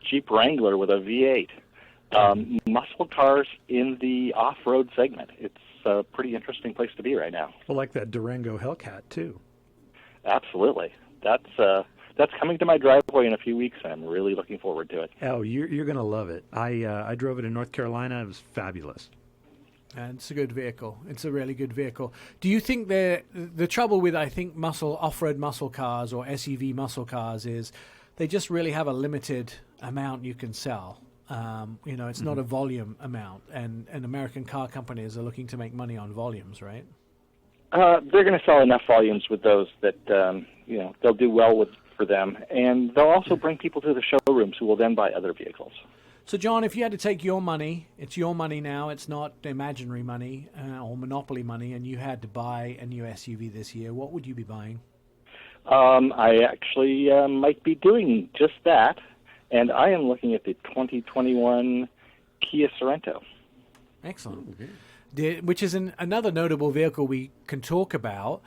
Jeep Wrangler with a V8. Muscle cars in the off-road segment. It's a pretty interesting place to be right now. Well, like that Durango Hellcat, too. Absolutely. That's coming to my driveway in a few weeks, and I'm really looking forward to it. Oh, you're going to love it. I drove it in North Carolina. It was fabulous. And it's a good vehicle. It's a really good vehicle. Do you think the trouble with, I think, off-road muscle cars or SUV muscle cars is they just really have a limited amount you can sell. It's not a volume amount, and American car companies are looking to make money on volumes, right? They're going to sell enough volumes with those that they'll do well for them, and they'll also bring people to the showrooms who will then buy other vehicles. So, John, if you had to take your money, it's your money now, it's not imaginary money or monopoly money, and you had to buy a new SUV this year, what would you be buying? I actually might be doing just that, and I am looking at the 2021 Kia Sorento. Excellent. Which is another notable vehicle we can talk about.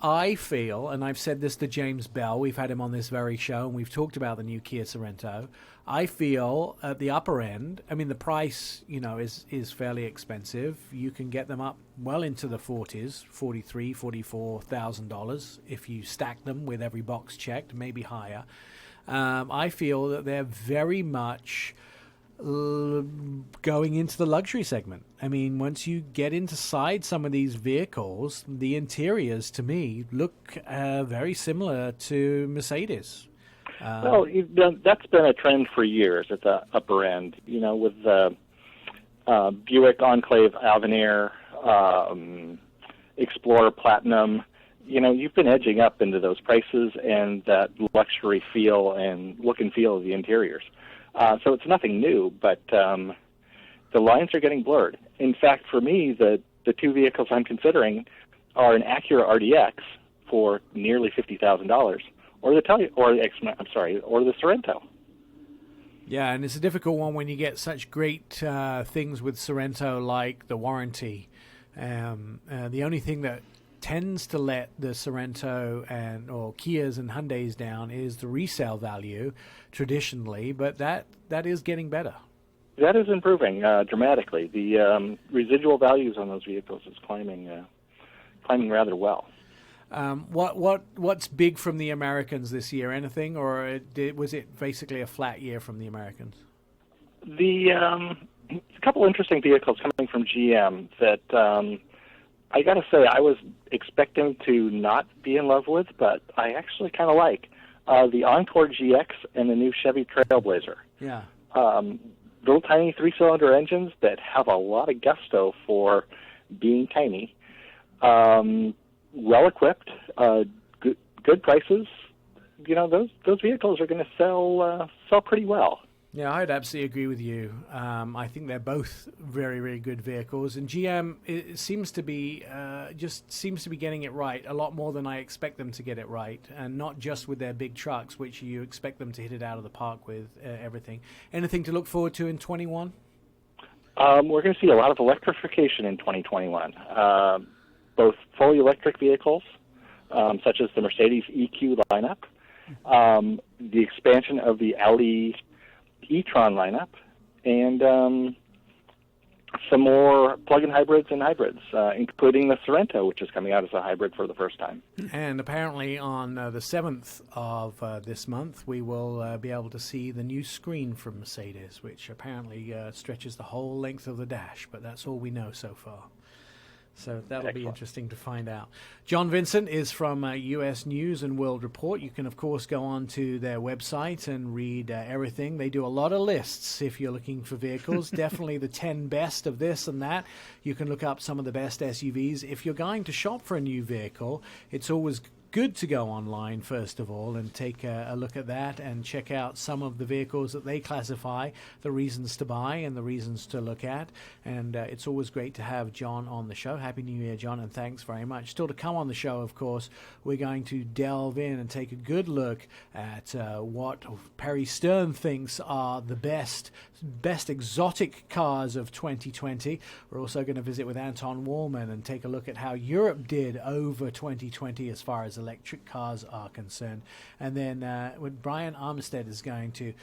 I feel, and I've said this to James Bell, we've had him on this very show, and we've talked about the new Kia Sorento. I feel at the upper end, I mean, the price, is fairly expensive. You can get them up well into the 40s, $43,000, $44,000 if you stack them with every box checked, maybe higher. I feel that they're very much going into the luxury segment. I mean, once you get inside some of these vehicles, the interiors, to me, look very similar to Mercedes. Well, that's been a trend for years at the upper end, with Buick Enclave Avenir, Explorer Platinum. You've been edging up into those prices and that luxury feel and look and feel of the interiors. So it's nothing new, but the lines are getting blurred. In fact, for me, the two vehicles I'm considering are an Acura Rdx for nearly $50,000, or the Sorento. Yeah, and it's a difficult one when you get such great things with Sorento, like the warranty. The only thing that tends to let the Sorento or Kias and Hyundais down is the resale value traditionally, but that is getting better. That is improving dramatically. The residual values on those vehicles is climbing rather well. What's big from the Americans this year? Anything, or was it basically a flat year from the Americans? a couple interesting vehicles coming from GM that I got to say I was expecting to not be in love with, but I actually kind of like. The Encore GX and the new Chevy Trailblazer. Yeah. Little tiny 3-cylinder engines that have a lot of gusto for being tiny. Well equipped, good prices. You know, those vehicles are going to sell pretty well. Yeah, I'd absolutely agree with you. I think they're both very, very good vehicles, and GM seems to be getting it right a lot more than I expect them to get it right, and not just with their big trucks, which you expect them to hit it out of the park with everything. Anything to look forward to in 21? We're going to see a lot of electrification in 2021, both fully electric vehicles, such as the Mercedes EQ lineup, the expansion of the Audi e-tron lineup, and some more plug-in hybrids and hybrids, including the Sorento, which is coming out as a hybrid for the first time. And apparently on the 7th of this month, we will be able to see the new screen from Mercedes, which apparently stretches the whole length of the dash, but that's all we know so far. So that'll be interesting to find out. John Vincent is from U.S. News and World Report. You can, of course, go on to their website and read everything. They do a lot of lists if you're looking for vehicles. Definitely the 10 best of this and that. You can look up some of the best SUVs. If you're going to shop for a new vehicle, it's always good to go online first of all and take a look at that and check out some of the vehicles that they classify, the reasons to buy and the reasons to look at. And it's always great to have John on the show. Happy New Year, John, and thanks very much. Still to come on the show, of course, we're going to delve in and take a good look at what Perry Stern thinks are the best exotic cars of 2020. We're also going to visit with Anton Wahlman and take a look at how Europe did over 2020 as far as electric cars are concerned. And then when Brian Armstead is going to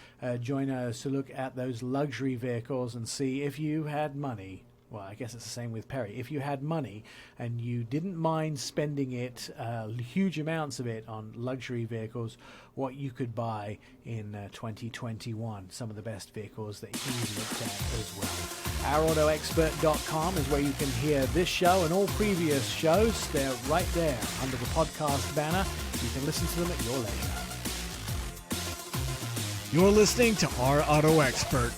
join us to look at those luxury vehicles and see if you had money. Well, I guess it's the same with Perry. If you had money and you didn't mind spending it, huge amounts of it, on luxury vehicles, what you could buy in 2021. Some of the best vehicles that he's looked at as well. OurAutoExpert.com is where you can hear this show and all previous shows. They're right there under the podcast banner. You can listen to them at your leisure. You're listening to Our Auto Expert.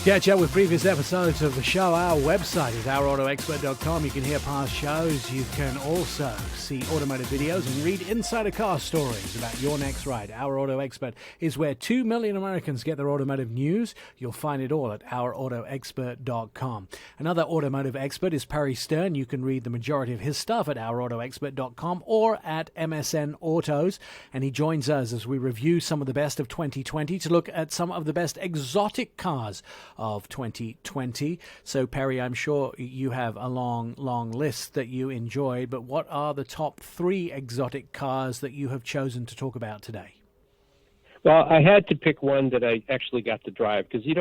Catch up with previous episodes of the show. Our website is OurAutoExpert.com. You can hear past shows. You can also see automotive videos and read insider car stories about your next ride. Our Auto Expert is where 2 million Americans get their automotive news. You'll find it all at OurAutoExpert.com. Another automotive expert is Perry Stern. You can read the majority of his stuff at OurAutoExpert.com or at MSN Autos. And he joins us as we review some of the best of 2020 to look at some of the best exotic cars of 2020. So, Perry, I'm sure you have a long list that you enjoyed, but what are the top 3 exotic cars that you have chosen to talk about today? Well, I had to pick one that I actually got to drive, because we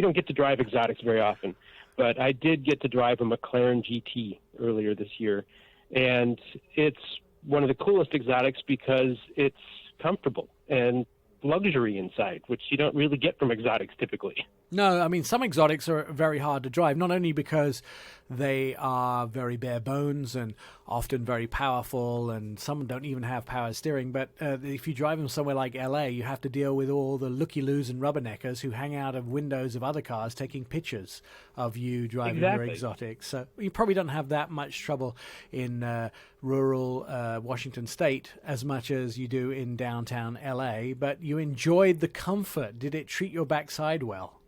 don't get to drive exotics very often, but I did get to drive a McLaren GT earlier this year, and it's one of the coolest exotics because it's comfortable and luxury inside, which you don't really get from exotics typically. No, I mean, some exotics are very hard to drive, not only because they are very bare bones and often very powerful, and some don't even have power steering, but if you drive them somewhere like LA, you have to deal with all the looky-loos and rubberneckers who hang out of windows of other cars taking pictures of you driving your exotic. So you probably don't have that much trouble in rural Washington State as much as you do in downtown LA, but you enjoyed the comfort. Did it treat your backside well?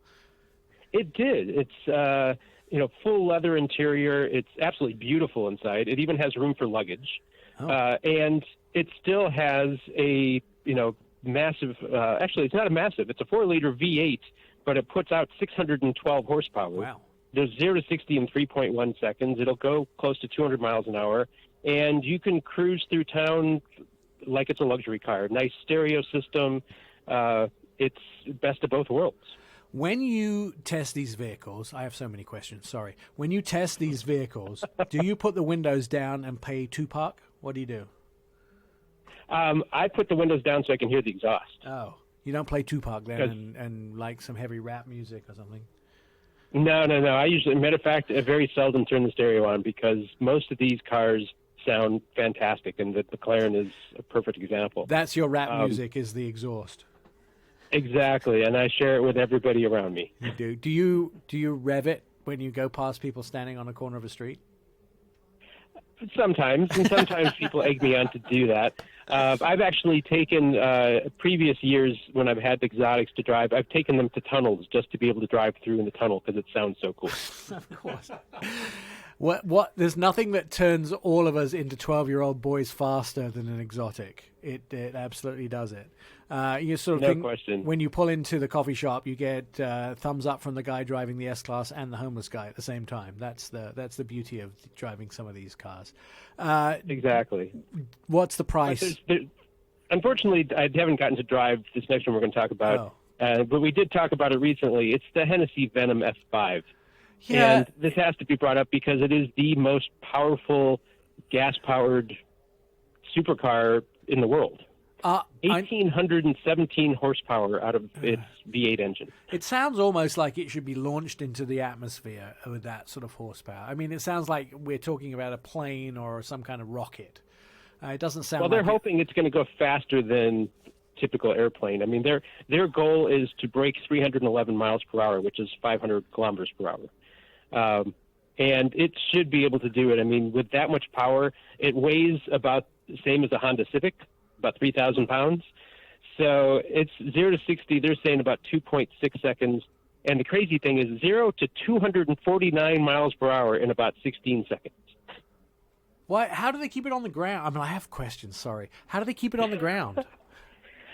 It did. It's full leather interior. It's absolutely beautiful inside. It even has room for luggage, and it still has a massive. Actually, it's not a massive. It's a 4-liter V8, but it puts out 612 horsepower. Wow. There's 0 to 60 in 3.1 seconds. It'll go close to 200 miles an hour, and you can cruise through town like it's a luxury car. Nice stereo system. It's best of both worlds. When you test these vehicles, I have so many questions, sorry. When you test these vehicles, do you put the windows down and play Tupac? What do you do? I put the windows down so I can hear the exhaust. Oh, You don't play Tupac then and like some heavy rap music or something? No. I usually, matter of fact, I very seldom turn the stereo on because most of these cars sound fantastic, and the McLaren is a perfect example. That's your rap music, is the exhaust. Exactly, and I share it with everybody around me. You do. Do you rev it when you go past people standing on a corner of a street? Sometimes, and sometimes people egg me on to do that. I've actually taken previous years when I've had the exotics to drive, I've taken them to tunnels just to be able to drive through in the tunnel because it sounds so cool. Of course. What? There's nothing that turns all of us into 12-year-old boys faster than an exotic. It absolutely does it. You sort of no think question. When you pull into the coffee shop, you get thumbs up from the guy driving the S-Class and the homeless guy at the same time. That's the beauty of driving some of these cars. Exactly. What's the price? Unfortunately, I haven't gotten to drive this next one we're going to talk about, but we did talk about it recently. It's the Hennessy Venom F5. Yeah. And this has to be brought up because it is the most powerful gas-powered supercar in the world. 1,817 horsepower out of its V8 engine. It sounds almost like it should be launched into the atmosphere with that sort of horsepower. I mean, it sounds like we're talking about a plane or some kind of rocket. It doesn't sound well, they're hoping it's going to go faster than typical airplane. I mean, their goal is to break 311 miles per hour, which is 500 kilometers per hour. And it should be able to do it. I mean, with that much power, it weighs about the same as a Honda Civic, about 3,000 pounds. So it's 0 to 60, they're saying about 2.6 seconds. And the crazy thing is 0 to 249 miles per hour in about 16 seconds. Why? How do they keep it on the ground? I mean, I have questions, sorry. How do they keep it on the ground?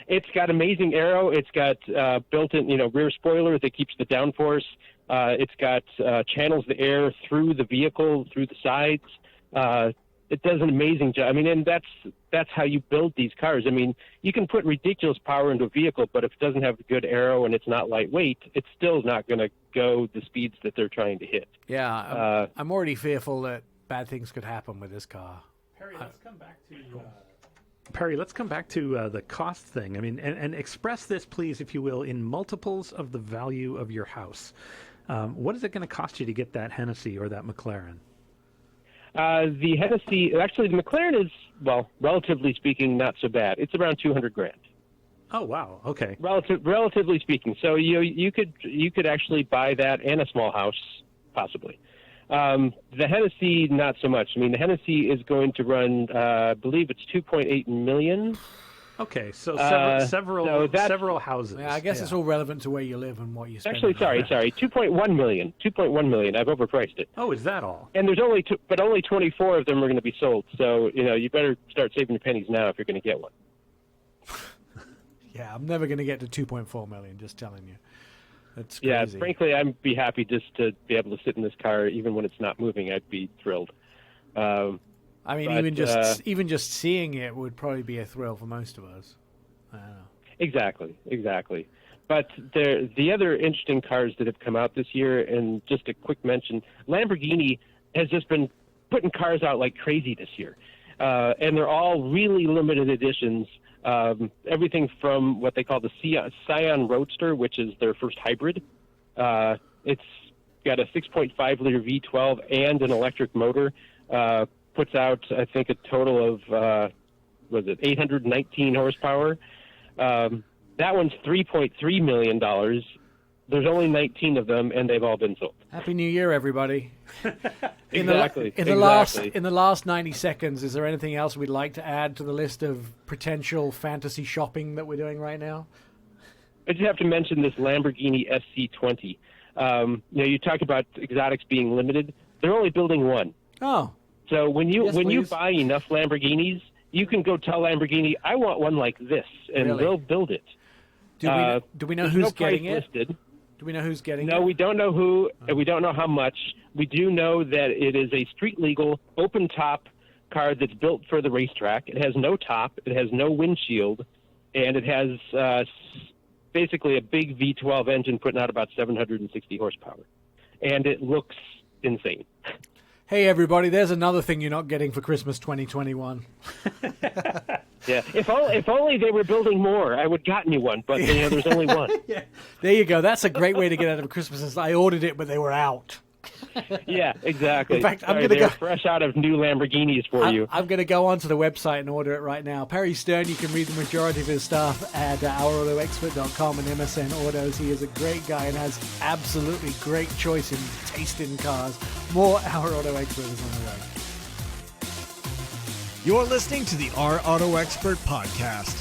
It's got amazing aero. It's got built-in, rear spoiler that keeps the downforce. It's got channels the air through the vehicle, through the sides. It does an amazing job. I mean, and that's how you build these cars. I mean, you can put ridiculous power into a vehicle, but if it doesn't have good aero and it's not lightweight, it's still not going to go the speeds that they're trying to hit. Yeah, I'm already fearful that bad things could happen with this car. Perry, let's come back to... Perry, let's come back to the cost thing. I mean, and express this, please, if you will, in multiples of the value of your house. What is it going to cost you to get that Hennessy or that McLaren? The Hennessy, actually, the McLaren is, well, relatively speaking, not so bad. It's around $200,000. Oh wow! Okay. Relatively speaking, so you could actually buy that and a small house, possibly. The Hennessy, not so much. I mean, the Hennessy is going to run, I believe it's $2.8 million. Okay, so several houses. Yeah, I guess it's all relevant to where you live and what you spend. Actually, sorry, $2.1 million. $2.1 million. I've overpriced it. Oh, is that all? And there's only 24 of them are going to be sold. So you better start saving your pennies now if you're going to get one. Yeah, I'm never going to get to 2.4 million. Just telling you. That's crazy. Yeah, frankly, I'd be happy just to be able to sit in this car, even when it's not moving. I'd be thrilled. I mean, even just seeing it would probably be a thrill for most of us. I don't know. Exactly. But the other interesting cars that have come out this year, and just a quick mention, Lamborghini has just been putting cars out like crazy this year. And they're all really limited editions. Everything from what they call the Scion Roadster, which is their first hybrid. It's got a 6.5-liter V12 and an electric motor. Puts out, I think, a total of, 819 horsepower. That one's $3.3 million. There's only 19 of them, and they've all been sold. Happy New Year, everybody. In Exactly. the last 90 seconds, is there anything else we'd like to add to the list of potential fantasy shopping that we're doing right now? I just have to mention this Lamborghini Sc20. You talk about exotics being limited. They're only building one. Oh. So when you buy enough Lamborghinis, you can go tell Lamborghini, I want one like this, and Really? they'll build it. Do we know who's getting it? Listed. Do we know who's getting it? No, we don't know who, and we don't know how much. We do know that it is a street-legal, open-top car that's built for the racetrack. It has no top, it has no windshield, and it has basically a big V12 engine putting out about 760 horsepower. And it looks insane. Hey, everybody, there's another thing you're not getting for Christmas 2021. Yeah, if only they were building more, I would have gotten you one, but there's only one. Yeah. There you go. That's a great way to get out of Christmas. I ordered it, but they were out. Yeah, exactly. In fact, I'm going to go fresh out of new Lamborghinis for you. I'm going to go onto the website and order it right now. Perry Stern, you can read the majority of his stuff at ourautoexpert.com and MSN Autos. He is a great guy and has absolutely great choice in taste in cars. More Our Auto Expert is on the way. You're listening to the Our Auto Expert podcast.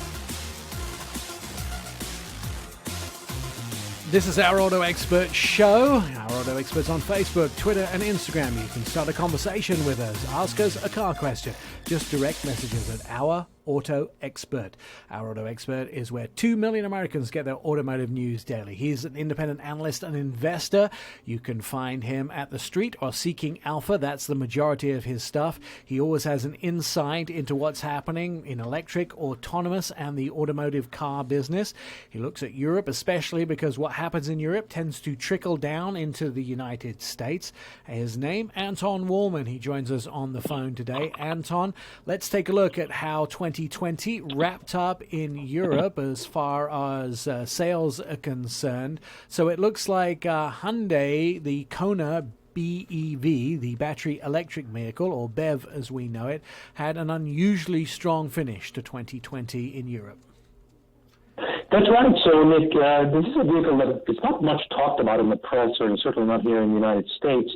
This is Our Auto Expert Show. Our Auto Experts on Facebook, Twitter, and Instagram. You can start a conversation with us. Ask us a car question. Just direct messages at Our Auto Expert. Our Auto Expert is where 2 million Americans get their automotive news daily. He's an independent analyst and investor. You can find him at the street or Seeking Alpha. That's the majority of his stuff. He always has an insight into what's happening in electric, autonomous, and the automotive car business. He looks at Europe, especially because what happens in Europe tends to trickle down into the United States. His name, Anton Wahlman. He joins us on the phone today. Anton, let's take a look at how 2020 wrapped up in Europe as far as sales are concerned. So it looks like Hyundai, the Kona BEV, the battery electric vehicle, or BEV as we know it, had an unusually strong finish to 2020 in Europe. That's right. So, Nick, this is a vehicle that is not much talked about in the press, or certainly not here in the United States.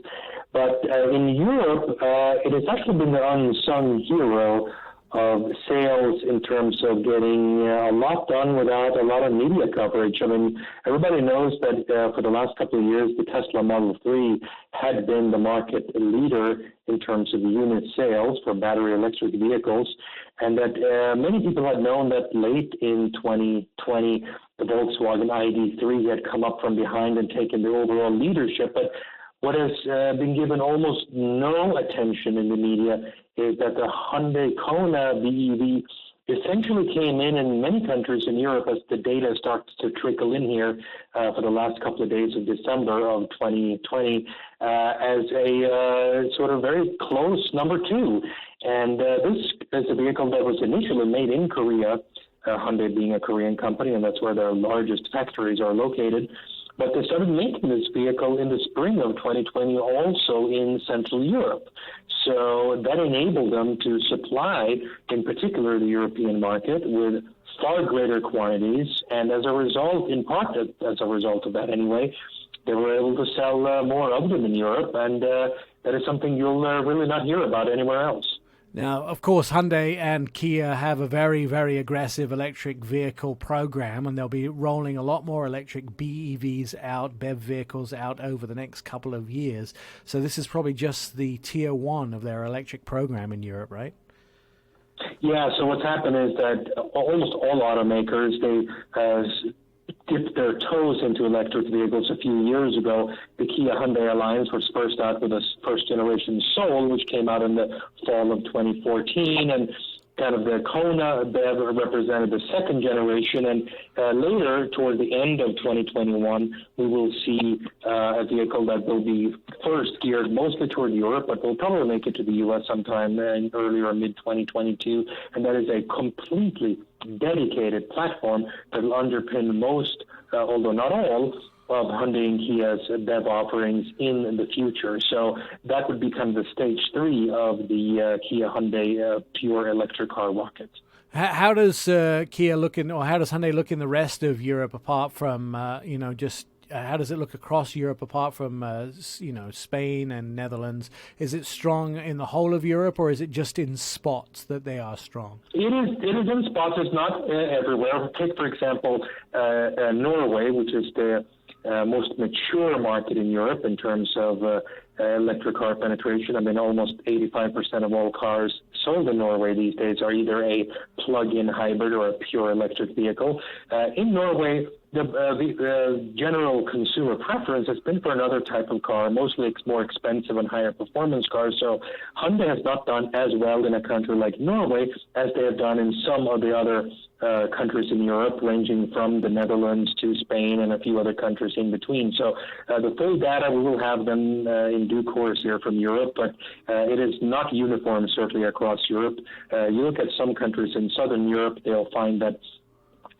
But in Europe, it has actually been the unsung hero of sales in terms of getting a lot done without a lot of media coverage. I mean, everybody knows that for the last couple of years, the Tesla Model 3 had been the market leader in terms of unit sales for battery electric vehicles, and that many people had known that late in 2020, the Volkswagen ID3 had come up from behind and taken the overall leadership. But what has been given almost no attention in the media is that the Hyundai Kona BEV essentially came in many countries in Europe, as the data starts to trickle in here for the last couple of days of December of 2020, as a sort of very close number two. And this is a vehicle that was initially made in Korea, Hyundai being a Korean company, and that's where their largest factories are located. But they started making this vehicle in the spring of 2020 also in Central Europe. So that enabled them to supply, in particular, the European market with far greater quantities. And as a result, in part as a result of that anyway, they were able to sell more of them in Europe. And that is something you'll really not hear about anywhere else. Now, of course, Hyundai and Kia have a very, very aggressive electric vehicle program, and they'll be rolling a lot more electric BEVs out, BEV vehicles out over the next couple of years. So this is probably just the tier one of their electric program in Europe, right? Yeah, so what's happened is that almost all automakers, they dipped their toes into electric vehicles a few years ago. The Kia Hyundai Alliance was first out with a first-generation Soul, which came out in the fall of 2014, and kind of the Kona BEV represented the second generation, and later, toward the end of 2021, we will see a vehicle that will be first geared mostly toward Europe, but will probably make it to the U.S. sometime in early or mid-2022, and that is a completely dedicated platform that will underpin most, although not all, of Hyundai and Kia's BEV offerings in the future. So that would be kind of the stage three of the Kia Hyundai pure electric car rocket. How does Kia look in, or how does Hyundai look in the rest of Europe apart from, how does it look across Europe apart from, Spain and Netherlands? Is it strong in the whole of Europe, or is it just in spots that they are strong? It is in spots. It's not everywhere. Take, for example, Norway, which is the most mature market in Europe in terms of electric car penetration. I mean, almost 85% of all cars sold in Norway these days are either a plug-in hybrid or a pure electric vehicle. In Norway, the general consumer preference has been for another type of car, mostly more expensive and higher performance cars. So Hyundai has not done as well in a country like Norway as they have done in some of the other countries in Europe, ranging from the Netherlands to Spain and a few other countries in between. So the full data, we will have them in due course here from Europe, but it is not uniform, certainly across Europe. You look at some countries in southern Europe, they'll find that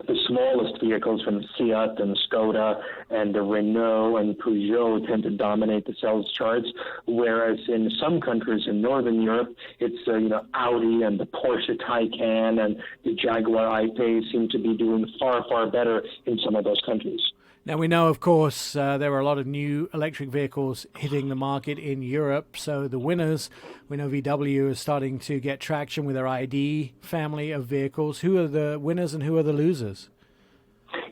the smallest vehicles from Seat and Skoda and the Renault and Peugeot tend to dominate the sales charts, whereas in some countries in Northern Europe, it's Audi and the Porsche Taycan and the Jaguar I-Pace seem to be doing far, far better in some of those countries. Now, we know, of course, there are a lot of new electric vehicles hitting the market in Europe. So the winners, we know VW is starting to get traction with their ID family of vehicles. Who are the winners and who are the losers?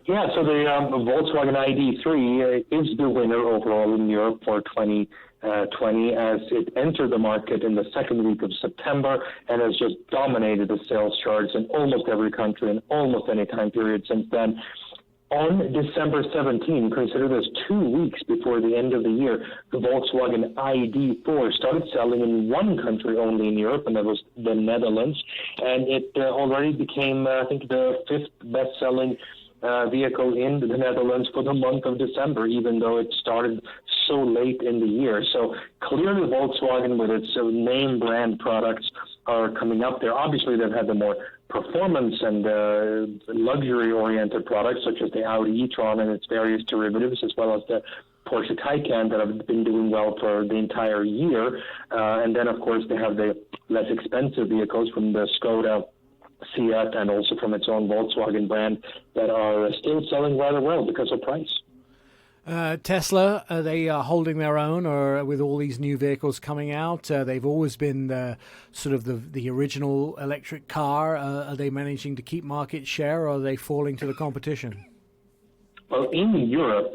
Yeah, so the Volkswagen ID3 is the winner overall in Europe for 2020 as it entered the market in the second week of September and has just dominated the sales charts in almost every country in almost any time period since then. On December 17, consider this 2 weeks before the end of the year, the Volkswagen ID4 started selling in one country only in Europe, and that was the Netherlands. And it already became, I think, the fifth best-selling vehicle in the Netherlands for the month of December, even though it started so late in the year. So clearly Volkswagen, with its name brand products, are coming up there. Obviously, they've had the more performance and luxury-oriented products, such as the Audi e-tron and its various derivatives, as well as the Porsche Taycan that have been doing well for the entire year. And then, of course, they have the less expensive vehicles from the Skoda, Seat, and also from its own Volkswagen brand that are still selling rather well because of price. Tesla, are they holding their own, or with all these new vehicles coming out? They've always been the original electric car. Are they managing to keep market share, or are they falling to the competition? Well, in Europe,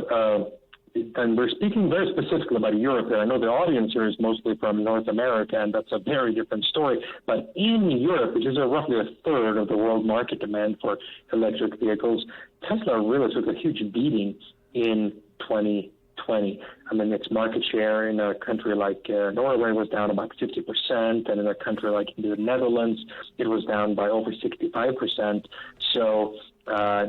and we're speaking very specifically about Europe, and I know the audience here is mostly from North America, and that's a very different story. But in Europe, which is roughly a third of the world market demand for electric vehicles, Tesla really took a huge beating in 2020. I mean, its market share in a country like Norway was down about 50%, and in a country like the Netherlands, it was down by over 65%. So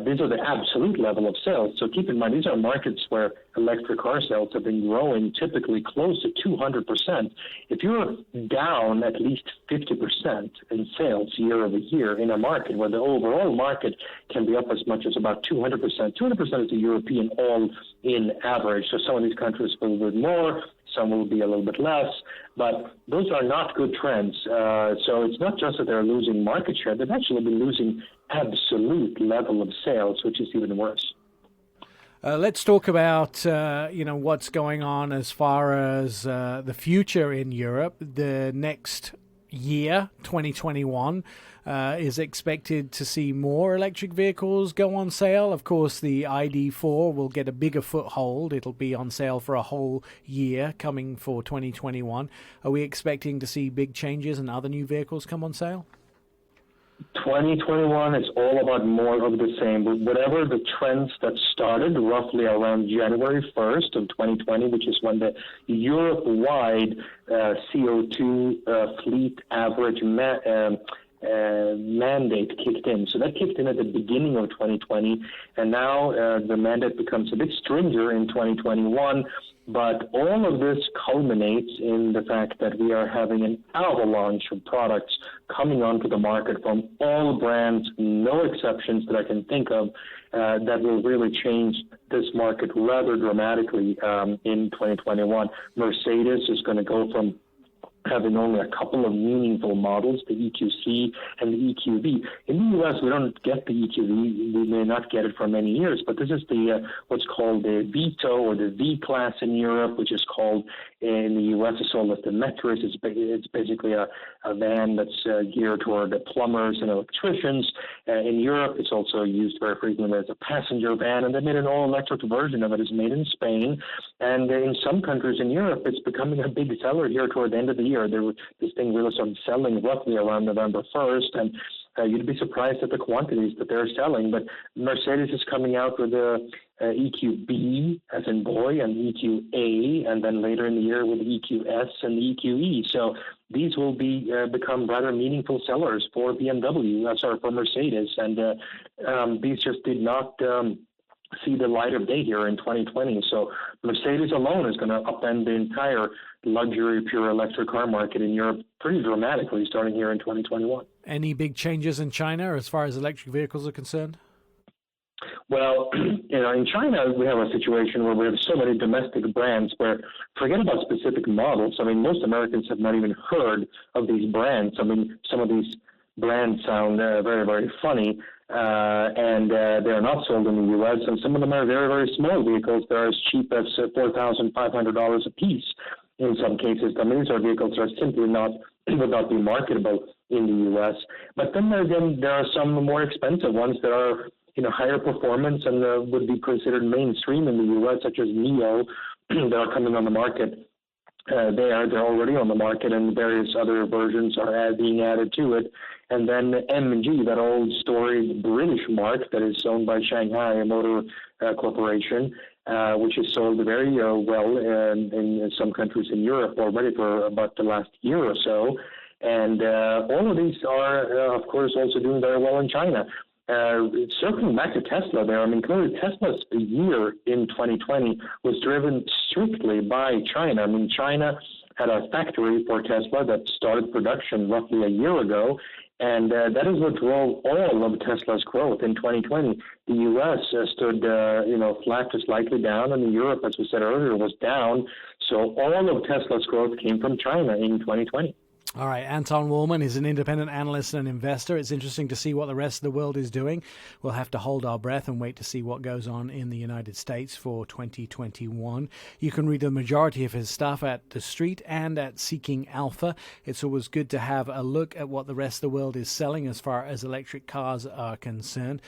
these are the absolute level of sales. So keep in mind, these are markets where electric car sales have been growing typically close to 200%. If you're down at least 50% in sales year over year in a market where the overall market can be up as much as about 200%, 200% is the European all-in average. So some of these countries will be more, some will be a little bit less, but those are not good trends. So it's not just that they're losing market share, they've actually been losing absolute level of sales, which is even worse. Let's talk about what's going on as far as the future in Europe. The next year, 2021, is expected to see more electric vehicles go on sale. Of course, the ID4 will get a bigger foothold. It'll be on sale for a whole year coming for 2021. Are we expecting to see big changes and other new vehicles come on sale? 2021 is all about more of the same. Whatever the trends that started roughly around January 1st of 2020, which is when the Europe-wide CO2 fleet average mandate kicked in. So that kicked in at the beginning of 2020, and now the mandate becomes a bit stricter in 2021. But all of this culminates in the fact that we are having an avalanche of products coming onto the market from all brands, no exceptions that I can think of, that will really change this market rather dramatically in 2021. Mercedes is going to go from having only a couple of meaningful models, the EQC and the EQV. In the U.S., we don't get the EQV. We may not get it for many years, but this is the what's called the Vito or the V-Class in Europe, which is called in the U.S. it's sold as the Metris. It's basically a van that's geared toward the plumbers and electricians. In Europe, it's also used very frequently as a passenger van, and they made an all-electric version of it. It's made in Spain, and in some countries in Europe, it's becoming a big seller here toward the end of the year. This thing really started selling roughly around November 1st, and you'd be surprised at the quantities that they're selling. But Mercedes is coming out with the EQB, as in boy, and EQA, and then later in the year with the EQS and the EQE. So these will become rather meaningful sellers for for Mercedes, and these just did not see the light of day here in 2020. So Mercedes alone is going to upend the entire luxury pure electric car market in Europe pretty dramatically starting here in 2021. Any big changes in China as far as electric vehicles are concerned? Well, in China, we have a situation where we have so many domestic brands where, forget about specific models. I mean, most Americans have not even heard of these brands. I mean, some of these brands sound very, very funny, and they're not sold in the U.S., and some of them are very, very small vehicles. They're as cheap as $4,500 a piece in some cases. I mean, these are vehicles that are simply would not be marketable in the U.S. But then there are some more expensive ones that are higher performance and would be considered mainstream in the U.S., such as Neo, that are coming on the market. They're already on the market, and various other versions are being added to it. And then MG, that old storied British marque that is owned by Shanghai Motor Corporation, which is sold very well in some countries in Europe already for about the last year or so. And all of these are, of course, also doing very well in China. Circling back to Tesla there, I mean, clearly Tesla's year in 2020 was driven strictly by China. I mean, China had a factory for Tesla that started production roughly a year ago, and that is what drove all of Tesla's growth in 2020. The U.S. stood, flat to slightly down, and Europe, as we said earlier, was down. So all of Tesla's growth came from China in 2020. All right, Anton Wahlman is an independent analyst and investor. It's interesting to see what the rest of the world is doing. We'll have to hold our breath and wait to see what goes on in the United States for 2021. You can read the majority of his stuff at The Street and at Seeking Alpha. It's always good to have a look at what the rest of the world is selling as far as electric cars are concerned.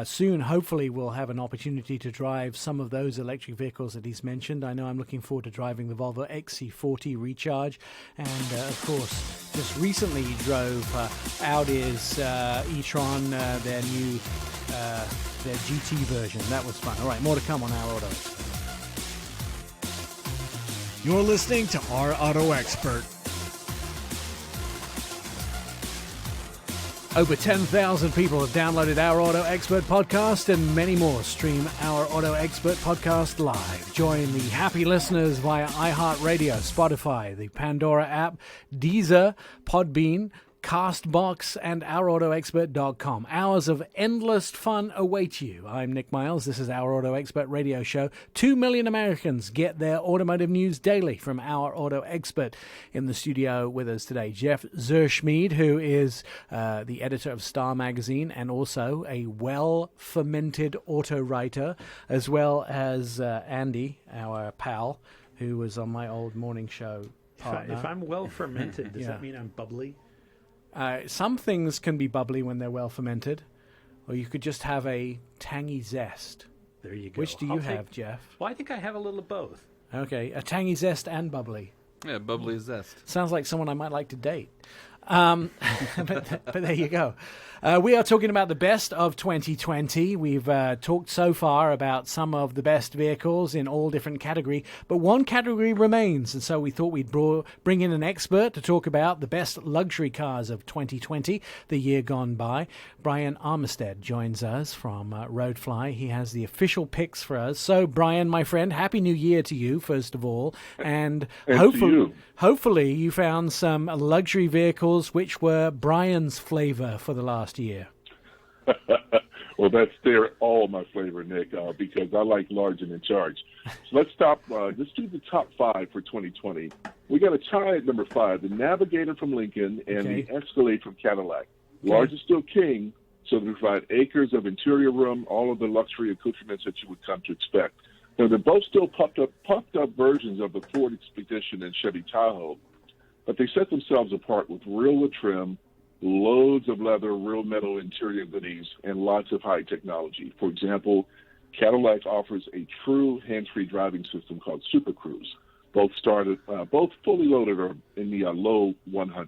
Soon, hopefully, we'll have an opportunity to drive some of those electric vehicles that he's mentioned. I know I'm looking forward to driving the Volvo XC40 Recharge, and of course, just recently drove Audi's e-tron, their new their GT version. That was fun. All right, more to come on Our Auto Expert. You're listening to Our Auto Expert. Over 10,000 people have downloaded Our Auto Expert podcast, and many more stream Our Auto Expert podcast live. Join the happy listeners via iHeartRadio, Spotify, the Pandora app, Deezer, Podbean, Castbox, and OurAutoExpert.com. Hours of endless fun await you. I'm Nick Miles. This is Our Auto Expert radio show. 2 million Americans get their automotive news daily from Our Auto Expert. In the studio with us today, Jeff Zurschmeide, who is the editor of Star Magazine and also a well-fermented auto writer, as well as Andy, our pal, who was on my old morning show partner. If I'm well-fermented, does that mean I'm bubbly? Some things can be bubbly when they're well fermented, or you could just have a tangy zest. There you go. Which do you have, Jeff? Well, I think I have a little of both. Okay, a tangy zest and bubbly. Yeah, bubbly zest. Sounds like someone I might like to date. But there you go. We are talking about the best of 2020. We've talked so far about some of the best vehicles in all different categories, but one category remains, and so we thought we'd bring in an expert to talk about the best luxury cars of 2020, the year gone by. Brian Armstead joins us from Roadfly. He has the official picks for us. So, Brian, my friend, Happy New Year to you, first of all, and hopefully you found some luxury vehicles which were Brian's flavor for the last year. Well, they're all my flavor, Nick, because I like large and in charge. So let's do the top 5 for 2020. We got a tie at number 5, the Navigator from Lincoln and the Escalade from Cadillac. Large is still king, so they provide acres of interior room, all of the luxury accoutrements that you would come to expect. Now, they're both still puffed up versions of the Ford Expedition and Chevy Tahoe, but they set themselves apart with real wood trim, loads of leather, real metal interior goodies, and lots of high technology. For example, Cadillac offers a true hands-free driving system called Super Cruise. Both fully loaded or in the low 100s.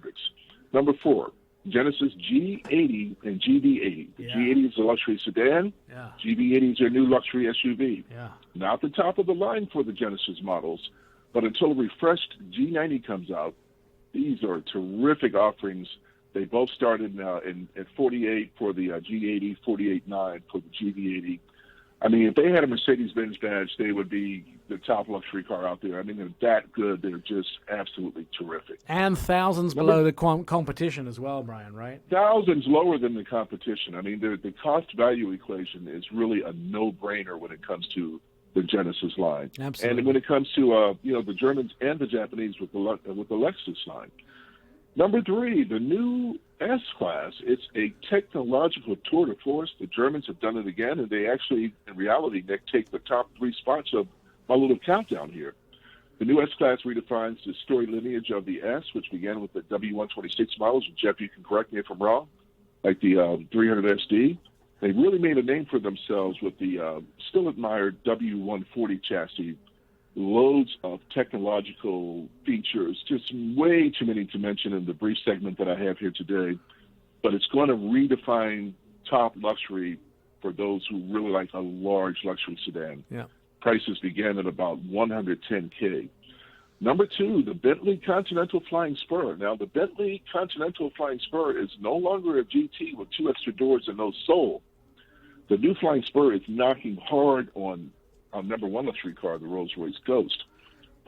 Number 4, Genesis G80 and GV80. The G80 is a luxury sedan. Yeah. GV80 is their new luxury SUV. Yeah. Not the top of the line for the Genesis models, but until a refreshed G90 comes out, these are terrific offerings. They both started at 48 for the G80, 48.9 for the GV80. I mean, if they had a Mercedes-Benz badge, they would be the top luxury car out there. I mean, they're that good. They're just absolutely terrific. And thousands below the competition as well, Brian, right? Thousands lower than the competition. I mean, the cost-value equation is really a no-brainer when it comes to the Genesis line. Absolutely. And when it comes to the Germans and the Japanese with the Lexus line. Number 3, the new S-Class. It's a technological tour de force. The Germans have done it again, and they actually, in reality, Nick, take the top 3 spots of my little countdown here. The new S-Class redefines the story lineage of the S, which began with the W126 models. And Jeff, you can correct me if I'm wrong, like the 300 SD. They really made a name for themselves with the still admired W140 chassis. Loads of technological features, just way too many to mention in the brief segment that I have here today. But it's going to redefine top luxury for those who really like a large luxury sedan. Yeah. Prices begin at about $110K. Number 2, the Bentley Continental Flying Spur. Now, the Bentley Continental Flying Spur is no longer a GT with 2 extra doors and no soul. The new Flying Spur is knocking hard on number 1 luxury car, the Rolls-Royce Ghost.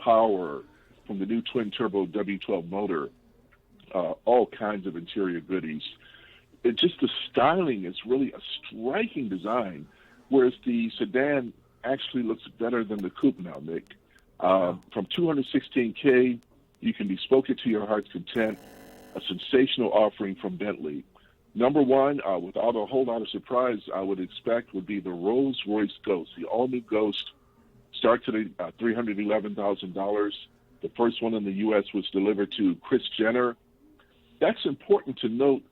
Power from the new twin-turbo W12 motor, all kinds of interior goodies. Just the styling is really a striking design, whereas the sedan actually looks better than the coupe now, Nick. From $216K, you can bespoke it to your heart's content. A sensational offering from Bentley. Number 1, without a whole lot of surprise, I would expect would be the Rolls-Royce Ghost. The all-new Ghost starts at $311,000. The first one in the U.S. was delivered to Kris Jenner. That's important to note,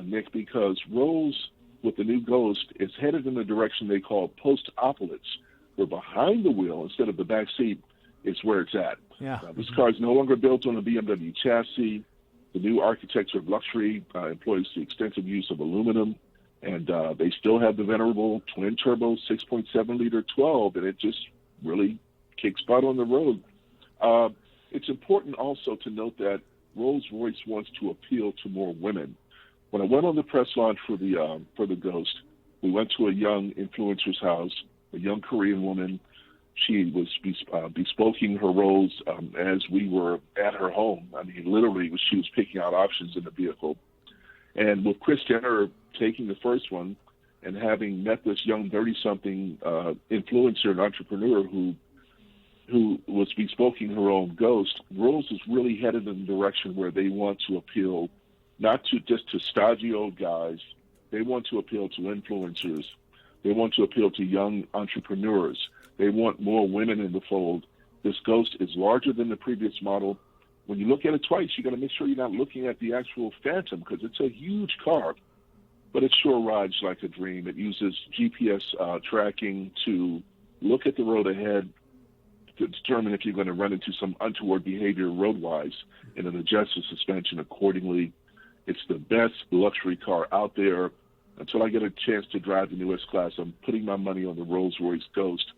Nick, because Rolls, with the new Ghost, is headed in the direction they call post-opulence, where behind the wheel, instead of the back seat, is where it's at. Yeah. This car is no longer built on a BMW chassis. The new architecture of luxury employs the extensive use of aluminum, and they still have the venerable twin-turbo 6.7-liter 12, and it just really kicks butt on the road. It's important also to note that Rolls-Royce wants to appeal to more women. When I went on the press launch for the Ghost, we went to a young influencer's house, a young Korean woman. She was bespoking her roles as we were at her home. I mean, literally, she was picking out options in the vehicle. And with Kris Jenner taking the first one and having met this young 30-something influencer and entrepreneur who was bespoking her own Ghost, Rolls is really headed in the direction where they want to appeal not to just to stodgy old guys. They want to appeal to influencers. They want to appeal to young entrepreneurs. They want more women in the fold. This Ghost is larger than the previous model. When you look at it twice, you got to make sure you're not looking at the actual Phantom because it's a huge car, but it sure rides like a dream. It uses GPS tracking to look at the road ahead to determine if you're going to run into some untoward behavior road-wise and then adjust the suspension accordingly. It's the best luxury car out there. Until I get a chance to drive the new S-Class, I'm putting my money on the Rolls-Royce Ghost.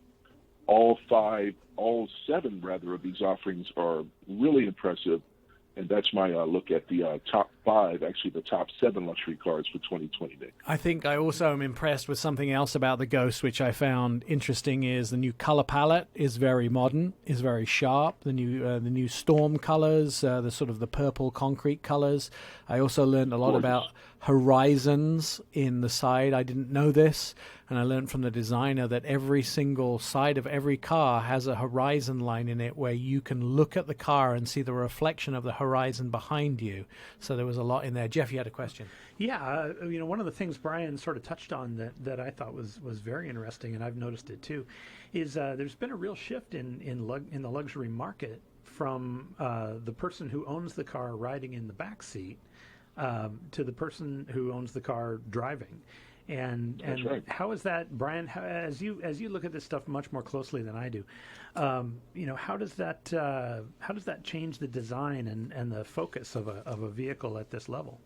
All 7 of these offerings are really impressive, and that's my look at the top 5, actually the top 7 luxury cars for 2020. Nick. I think I also am impressed with something else about the Ghost, which I found interesting, is the new color palette is very modern, is very sharp. The new storm colors, the sort of the purple concrete colors. I also learned a lot about horizons in the side. I didn't know this, and I learned from the designer that every single side of every car has a horizon line in it where you can look at the car and see the reflection of the horizon behind you. So there was a lot in there. Jeff, you had a question. Yeah, one of the things Brian sort of touched on that I thought was very interesting, and I've noticed it too, is there's been a real shift in the luxury market from the person who owns the car riding in the back seat to the person who owns the car driving. And right. How is that, Brian? As you look at this stuff much more closely than I do, how does that change the design and the focus of a vehicle at this level?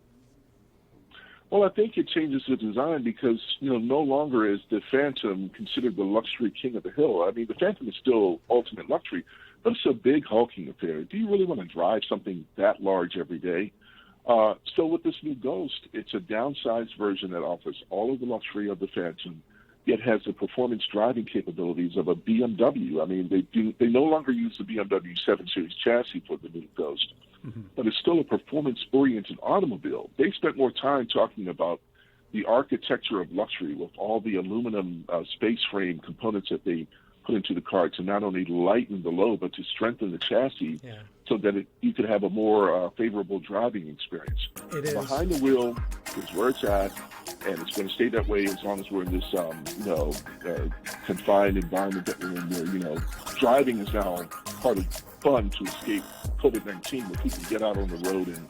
Well, I think it changes the design because, no longer is the Phantom considered the luxury king of the hill. I mean, the Phantom is still ultimate luxury, but it's a big hulking affair. Do you really want to drive something that large every day? So with this new Ghost, it's a downsized version that offers all of the luxury of the Phantom, yet has the performance driving capabilities of a BMW. I mean, they no longer use the BMW 7 Series chassis for the new Ghost, but it's still a performance-oriented automobile. They spent more time talking about the architecture of luxury with all the aluminum space frame components that they put into the car to not only lighten the load, but to strengthen the chassis so that you could have a more favorable driving experience. It is. Behind the wheel is where it's at, and it's going to stay that way as long as we're in this, confined environment that we're in where, driving is now part of fun to escape COVID-19, where people get out on the road and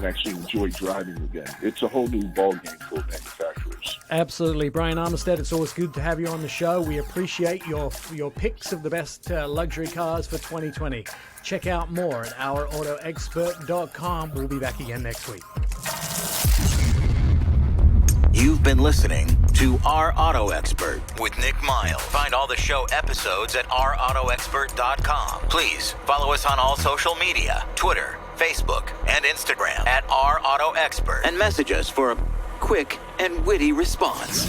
actually enjoy driving again. It's a whole new ballgame for manufacturers. Absolutely. Brian Armstead, it's always good to have you on the show. We appreciate your picks of the best luxury cars for 2020. Check out more at ourautoexpert.com. We'll be back again next week. You've been listening to Our Auto Expert with Nick Miles. Find all the show episodes at ourautoexpert.com. Please follow us on all social media, Twitter, Facebook, and Instagram at Our Auto Expert, and message us for a quick and witty response.